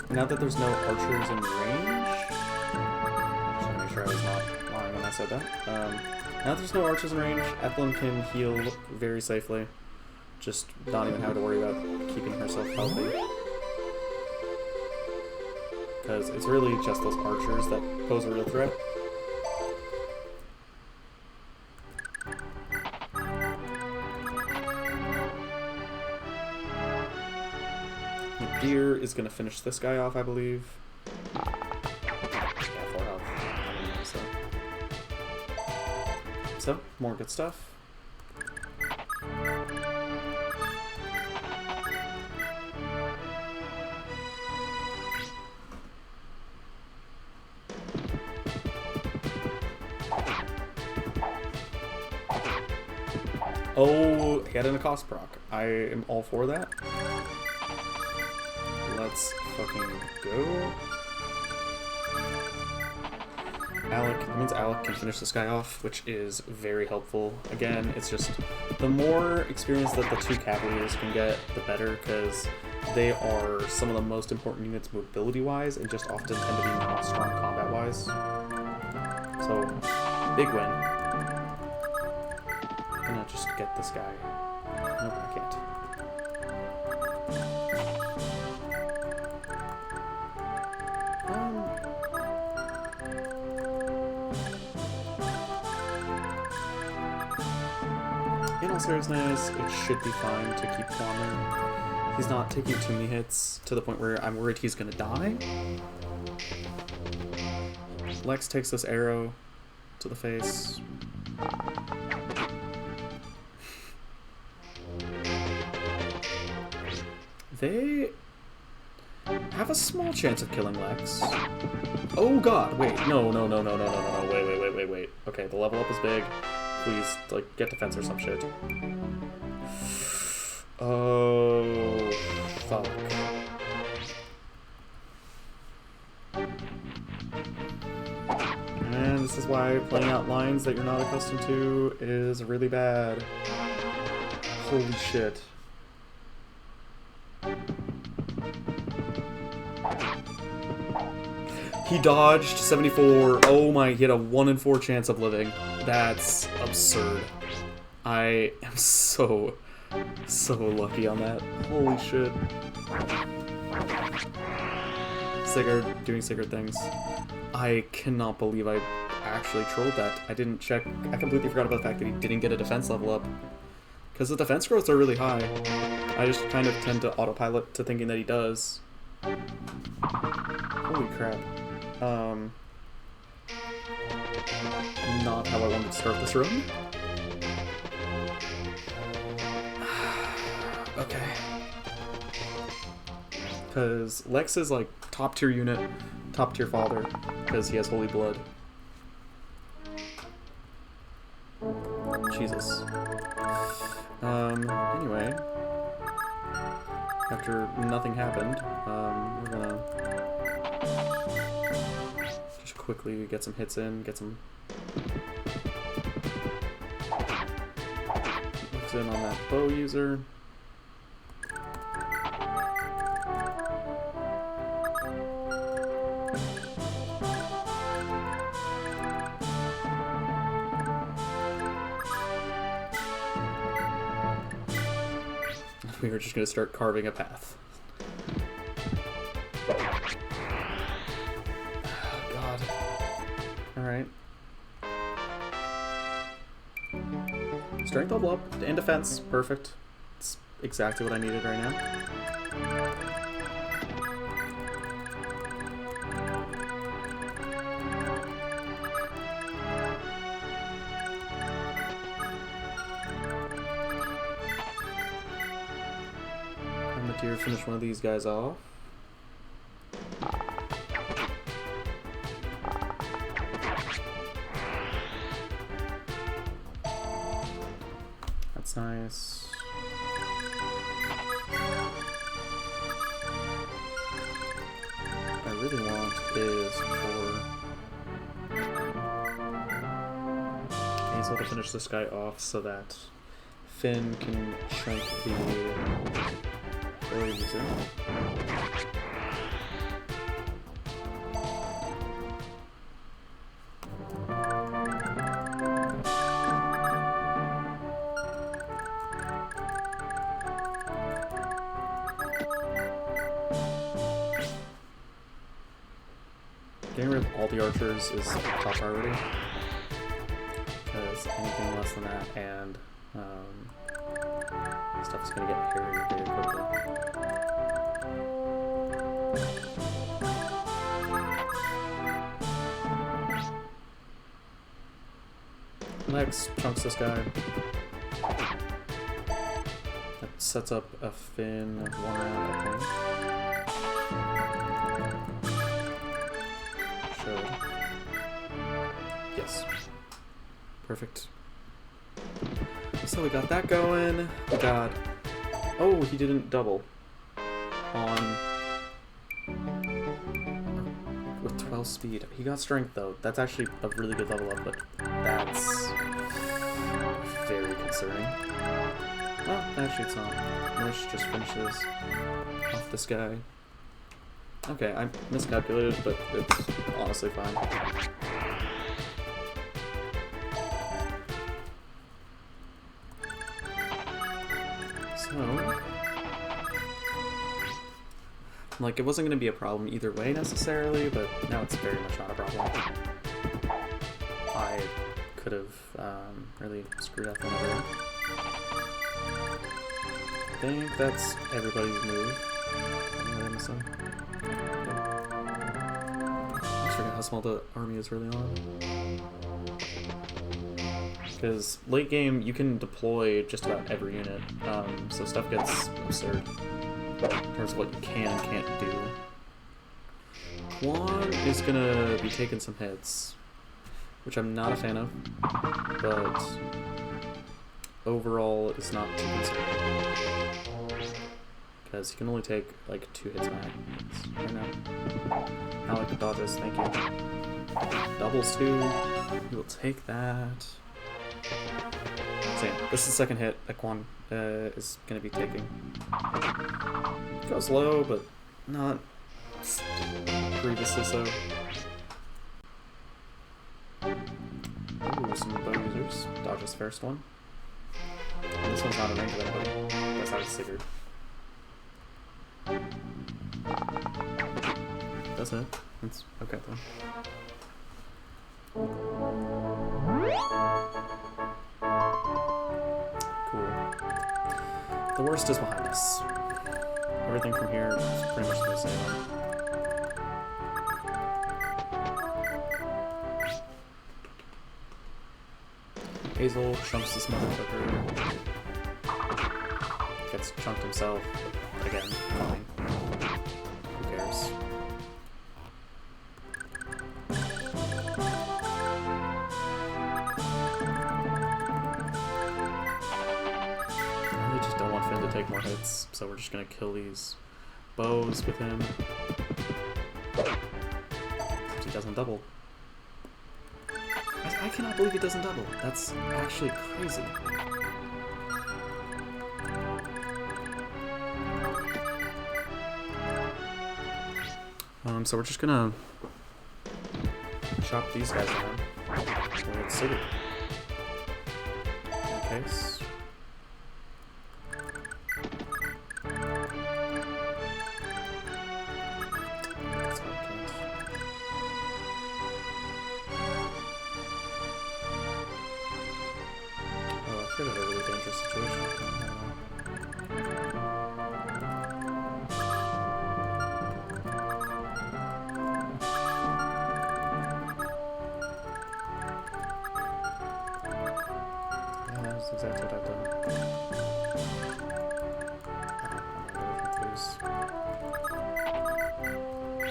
Now that there's no archers in range, just want to make sure I was not lying when I said that. Now that there's no archers in range, Emblem can heal very safely. Just not even have to worry about keeping herself healthy. Because it's really just those archers that pose a real threat. Deer is going to finish this guy off, I believe. Yeah, full health. So, more good stuff. Oh, he had in a cost proc. I am all for that. Let's fucking go. That means Alec can finish this guy off, which is very helpful. Again, it's just the more experience that the two Cavaliers can get, the better, because they are some of the most important units mobility-wise and just often tend to be not strong combat-wise. So, big win. I'm gonna just get this guy. Nope, I can't. In all seriousness, it should be fine to keep Quan there. He's not taking too many hits to the point where I'm worried he's gonna die. Lex takes this arrow to the face. They have a small chance of killing Lex. Oh god, wait, no, wait. Okay, the level up is big. Please, like, get defense or some shit. Oh, fuck. And this is why playing out lines that you're not accustomed to is really bad. Holy shit. He dodged 74. Oh my, he had a 1 in 4 chance of living. That's absurd. I am so lucky on that. Holy shit. Sigurd doing Sigurd things. I cannot believe I actually trolled that. I didn't check. I completely forgot about the fact that he didn't get a defense level up. Because the defense growths are really high. I just kind of tend to autopilot to thinking that he does. Holy crap. Not how I wanted to start this run. Okay. Because Lex is like top tier unit, top tier father, because he has holy blood. Jesus. Anyway. After nothing happened, we're gonna just quickly get some hits in, get some hits in on that bow user. We are just going to start carving a path. Oh, God. Alright. Strength level up and defense. Perfect. It's exactly what I needed right now. Here, finish one of these guys off. really want is for Hazel to finish this guy off so that Finn can chunk the early user. Getting rid of all the archers is top priority, because anything less than that and stuff is going to get hairy very quickly. Next, chunks this guy. That sets up a Finn 1 round, I think. Yes. Perfect. So we got that going. We got... Oh, he didn't double. On... With 12 speed. He got strength, though. That's actually a really good level up, but that's... very concerning. Well, actually it's not. Nish just finishes off this guy. Okay, I miscalculated, but it's honestly fine. So, like, it wasn't going to be a problem either way necessarily, but now it's very much not a problem. I could have really screwed up another. I think that's everybody's move. What am I missing? I forgot how small the army is really on. Because late game, you can deploy just about every unit, so stuff gets absurd in terms of what you can and can't do. Quan is gonna be taking some hits, which I'm not a fan of, but overall it's not too concerning. Because he can only take like 2 hits max right now. I like the dodges, thank you. Doubles too, we will take that. So yeah, this is the second hit that Quan is going to be taking. Goes low, but not grievously so. Ooh, some bow users. Dodges first one. And this one's not a range of anybody. That's how it's figured. That's it. It's okay though. Cool. The worst is behind us. Everything from here is pretty much the same. Hazel chunks this motherfucker. Gets chunked himself. Again, fine. Who cares? To take more hits, so we're just gonna kill these bows with him. He doesn't double. I cannot believe he doesn't double. That's actually crazy. So we're just gonna chop these guys down when it's suited. In that case. Kind of a really dangerous situation. Yeah, that's exactly what I've done.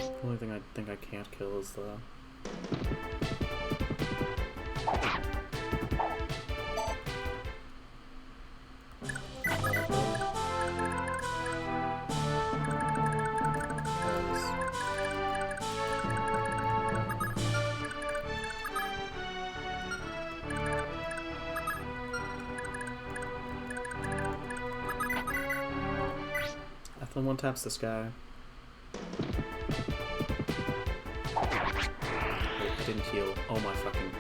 The only thing I think I can't kill is the... definitely one taps this guy. Wait, I didn't heal. Oh my fucking...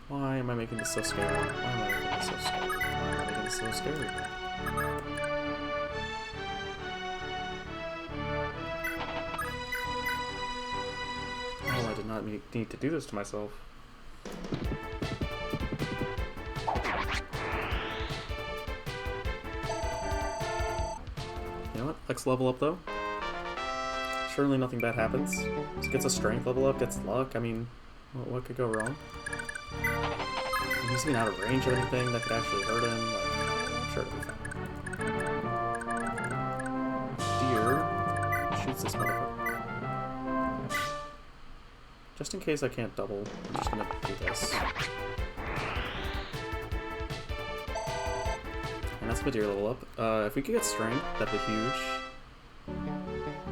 Why am I making this so scary? Why am I making this so scary? Why am I making this so scary? Oh, I did not need to do this to myself. You know what? Let's level up though. Surely nothing bad happens. Just gets a strength level up, gets luck. I mean, what could go wrong? He's even out of range of anything that could actually hurt him. Like, sure, it'll be fine. Deer shoots this motherfucker. Just in case I can't double, I'm just gonna do this. And that's my deer level up. If we could get strength, that'd be huge.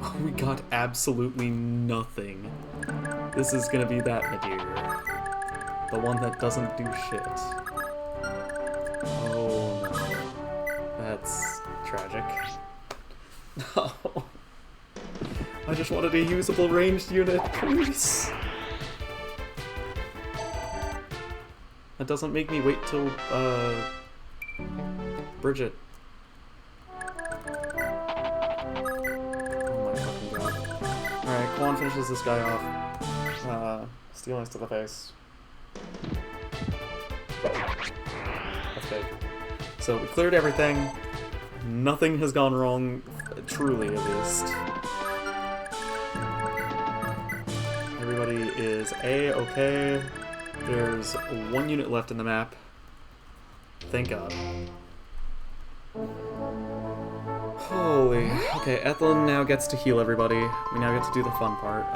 Oh, we got absolutely nothing. This is gonna be that Nadir. The one that doesn't do shit. Oh no. That's tragic. No. I just wanted a usable ranged unit, please. That doesn't make me wait till, Bridget. Oh my fucking god. Alright, Quan finishes this guy off. Stealings to the face. That's big. So we cleared everything. Nothing has gone wrong, truly at least. Everybody is A-okay. There's one unit left in the map. Thank God. Holy. Okay, Ethelyn now gets to heal everybody. We now get to do the fun part.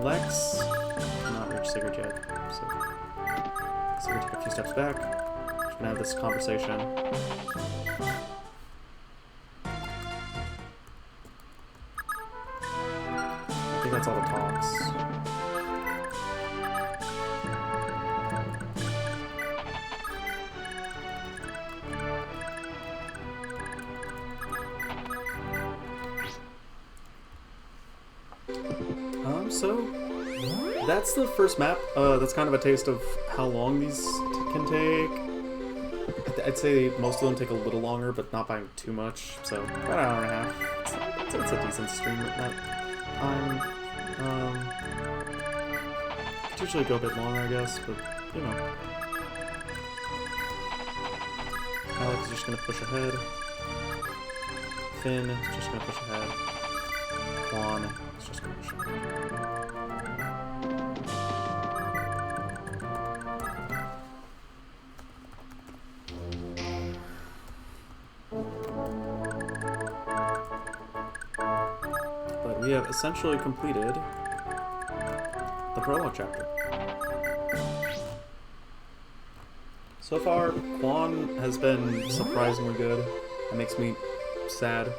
Lex cannot reach Sigurd yet, so Sigurd take a few steps back. Just gonna have this conversation. I think that's all the talks. So that's the first map. That's kind of a taste of how long these can take. I'd say most of them take a little longer, but not by too much. So about an hour and a half. It's a decent stream at that time. Could usually go a bit longer, I guess, but you know. Alex is just gonna push ahead. Finn is just gonna push ahead. Juan is just gonna push ahead. But we have essentially completed the prologue chapter. So far, Quan has been surprisingly good. It makes me sad.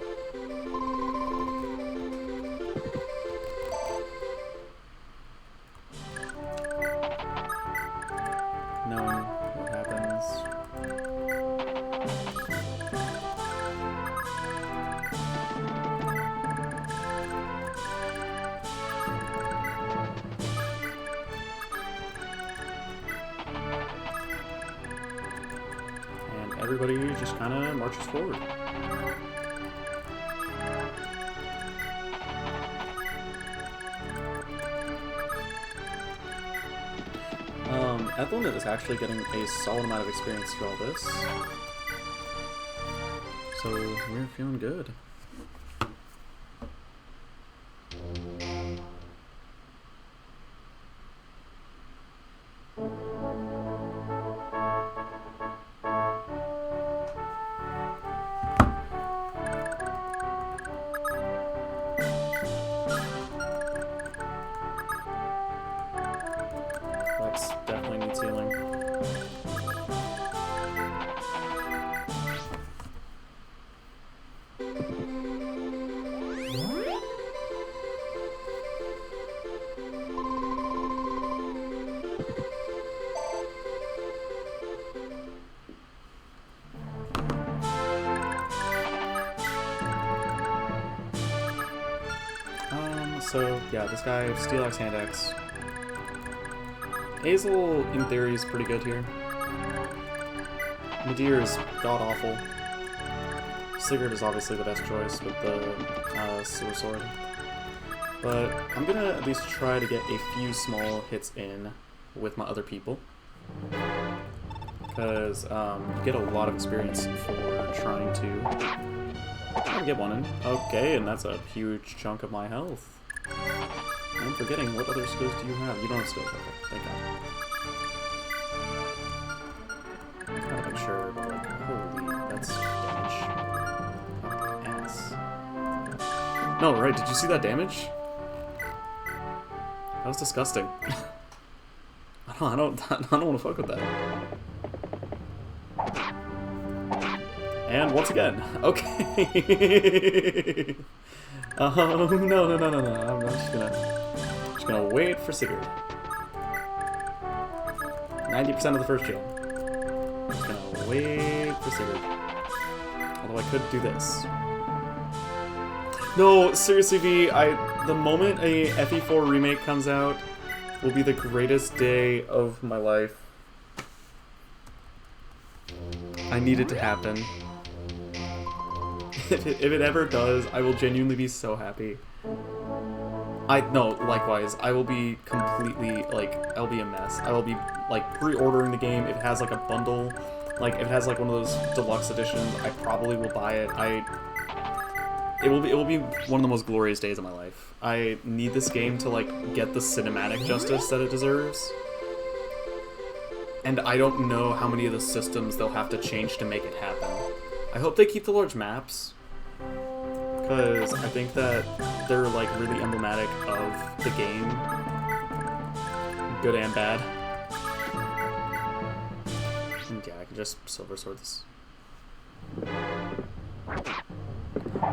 Knowing what happens. And everybody just kind of marches forward. Ethelyn is actually getting a solid amount of experience through all this. So we're feeling good. Lex definitely needs healing. yeah, this guy, Steel Axe, Hand Axe. Hazel, in theory, is pretty good here. Nadir is god-awful. Sigurd is obviously the best choice with the Sewer Sword. But I'm gonna at least try to get a few small hits in with my other people. Because you get a lot of experience for trying to get one in. Okay, and that's a huge chunk of my health. I'm forgetting, what other skills do you have? You don't have skills, okay, thank God. I'm not even sure, but like, holy, that's damage. Ass. No, right, did you see that damage? That was disgusting. I don't want to fuck with that. And once again, okay. No. I'm just gonna wait for Sigurd. 90% of the first gen. I'm just gonna wait for Sigurd. Although I could do this. No, seriously, V. The moment a FE4 remake comes out will be the greatest day of my life. I need it to happen. If it ever does, I will genuinely be so happy. No, likewise, I will be completely, like, I'll be a mess. I will be, like, pre-ordering the game. If it has, like, a bundle, like, if it has, like, one of those deluxe editions, I probably will buy it. It will be one of the most glorious days of my life. I need this game to, like, get the cinematic justice that it deserves. And I don't know how many of the systems they'll have to change to make it happen. I hope they keep the large maps, because I think that they're, like, really emblematic of the game. Good and bad. And yeah, I can just Silver Sword this.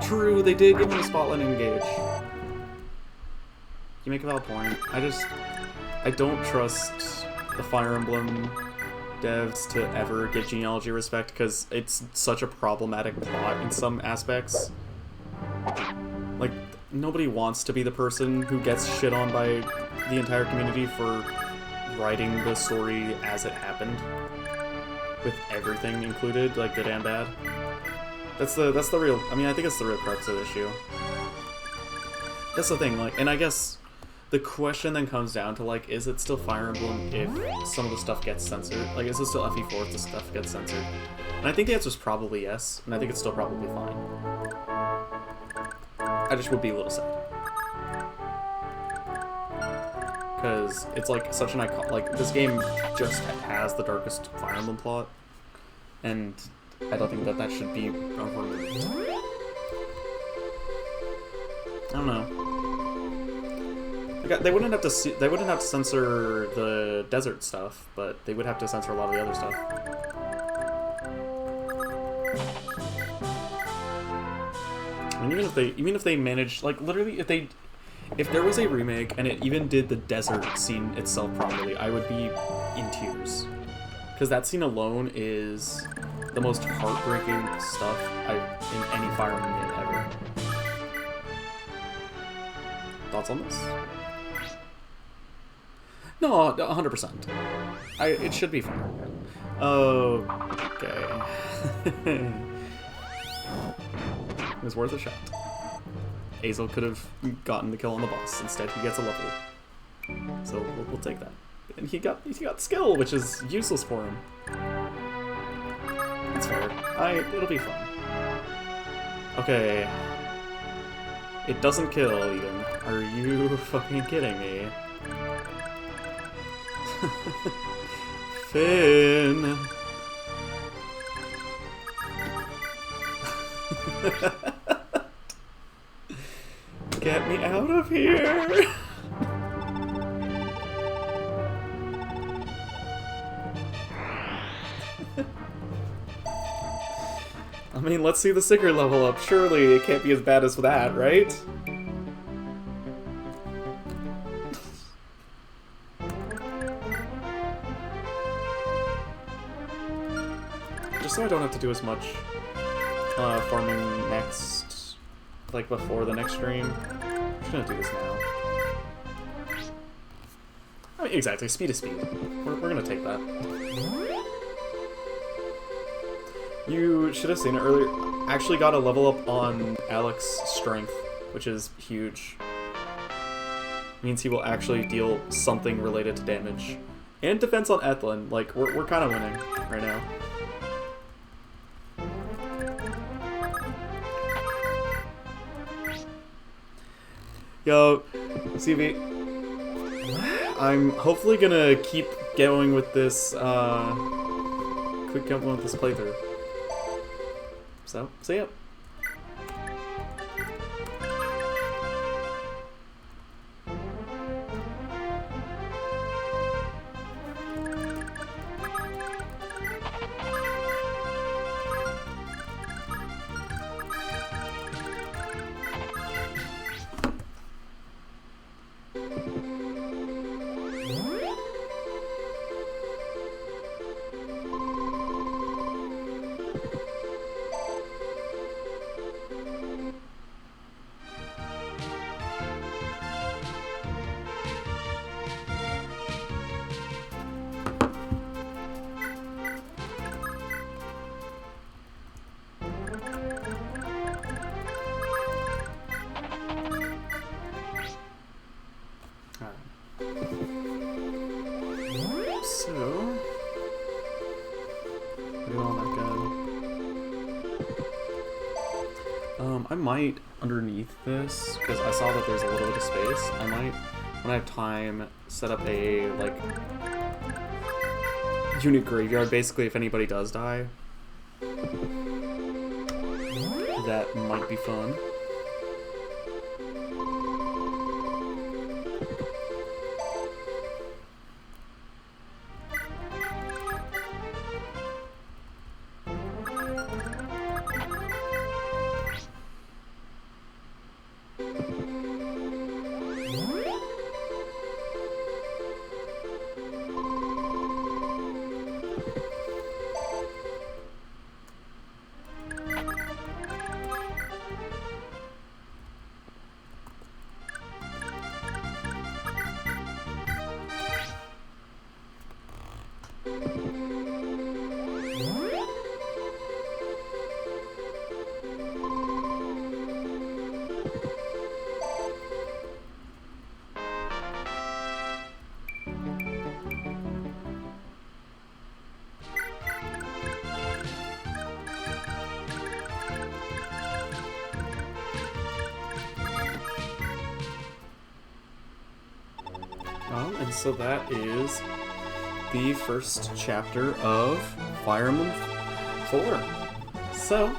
True, they did give him a spotlight and engage. You make a valid point. I don't trust the Fire Emblem devs to ever get Genealogy respect, because it's such a problematic plot in some aspects. Like, nobody wants to be the person who gets shit on by the entire community for writing the story as it happened, with everything included, like good and bad. That's the real, I mean, I think it's the real crux of the issue. That's the thing, like, and I guess the question then comes down to, like, is it still Fire Emblem if some of the stuff gets censored? Like, is it still FE4 if the stuff gets censored? And I think the answer is probably yes, and I think it's still probably fine. I just would be a little sad. Because it's, like, such an icon, like, this game just has the darkest Fire Emblem plot, and I don't think that should be removed. I don't know. They wouldn't have to censor the desert stuff, but they would have to censor a lot of the other stuff. I mean, even if they managed, like, literally, if there was a remake and it even did the desert scene itself properly, I would be in tears, because that scene alone is the most heartbreaking stuff in any Fire Emblem game ever. Thoughts on this? No, 100%. It should be fun. Okay. It was worth a shot. Azel could have gotten the kill on the boss. Instead, he gets a level. So we'll take that. And he got skill, which is useless for him. That's fair. It'll be fun. Okay. It doesn't kill, even. Are you fucking kidding me? Finn! Get me out of here! I mean, let's see the Sigurd level up. Surely it can't be as bad as that, right? Just so I don't have to do as much farming next, like before the next stream. I'm just gonna do this now. I mean, exactly, speed is speed. We're gonna take that. You should have seen it earlier. Actually got a level up on Alex's strength, which is huge. Means he will actually deal something related to damage. And defense on Ethlin. Like, we're kind of winning right now. Yo, CV. I'm hopefully gonna keep going with this, playthrough. So, see ya. I might, underneath this, because I saw that there's a little bit of space, I might, when I have time, set up a, like, unit graveyard, basically, if anybody does die. That might be fun. And so that is the first chapter of Fire Emblem 4. So,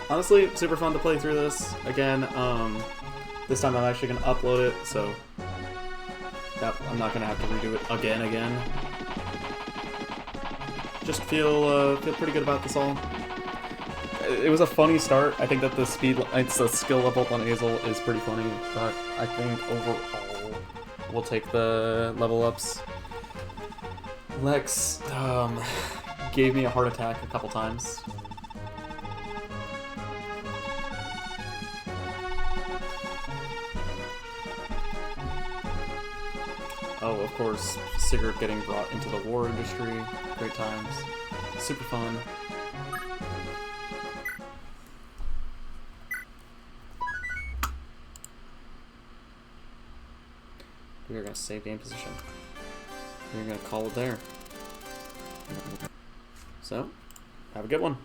honestly, super fun to play through this. Again, this time I'm actually going to upload it, so that I'm not going to have to redo it again. Just feel pretty good about this all. It was a funny start. I think that the skill level on Hazel is pretty funny, but I think overall we'll take the level ups. Lex gave me a heart attack a couple times. Oh, of course, Sigurd getting brought into the war industry. Great times. Super fun. We're going to save game position. We're going to call it there. So, have a good one.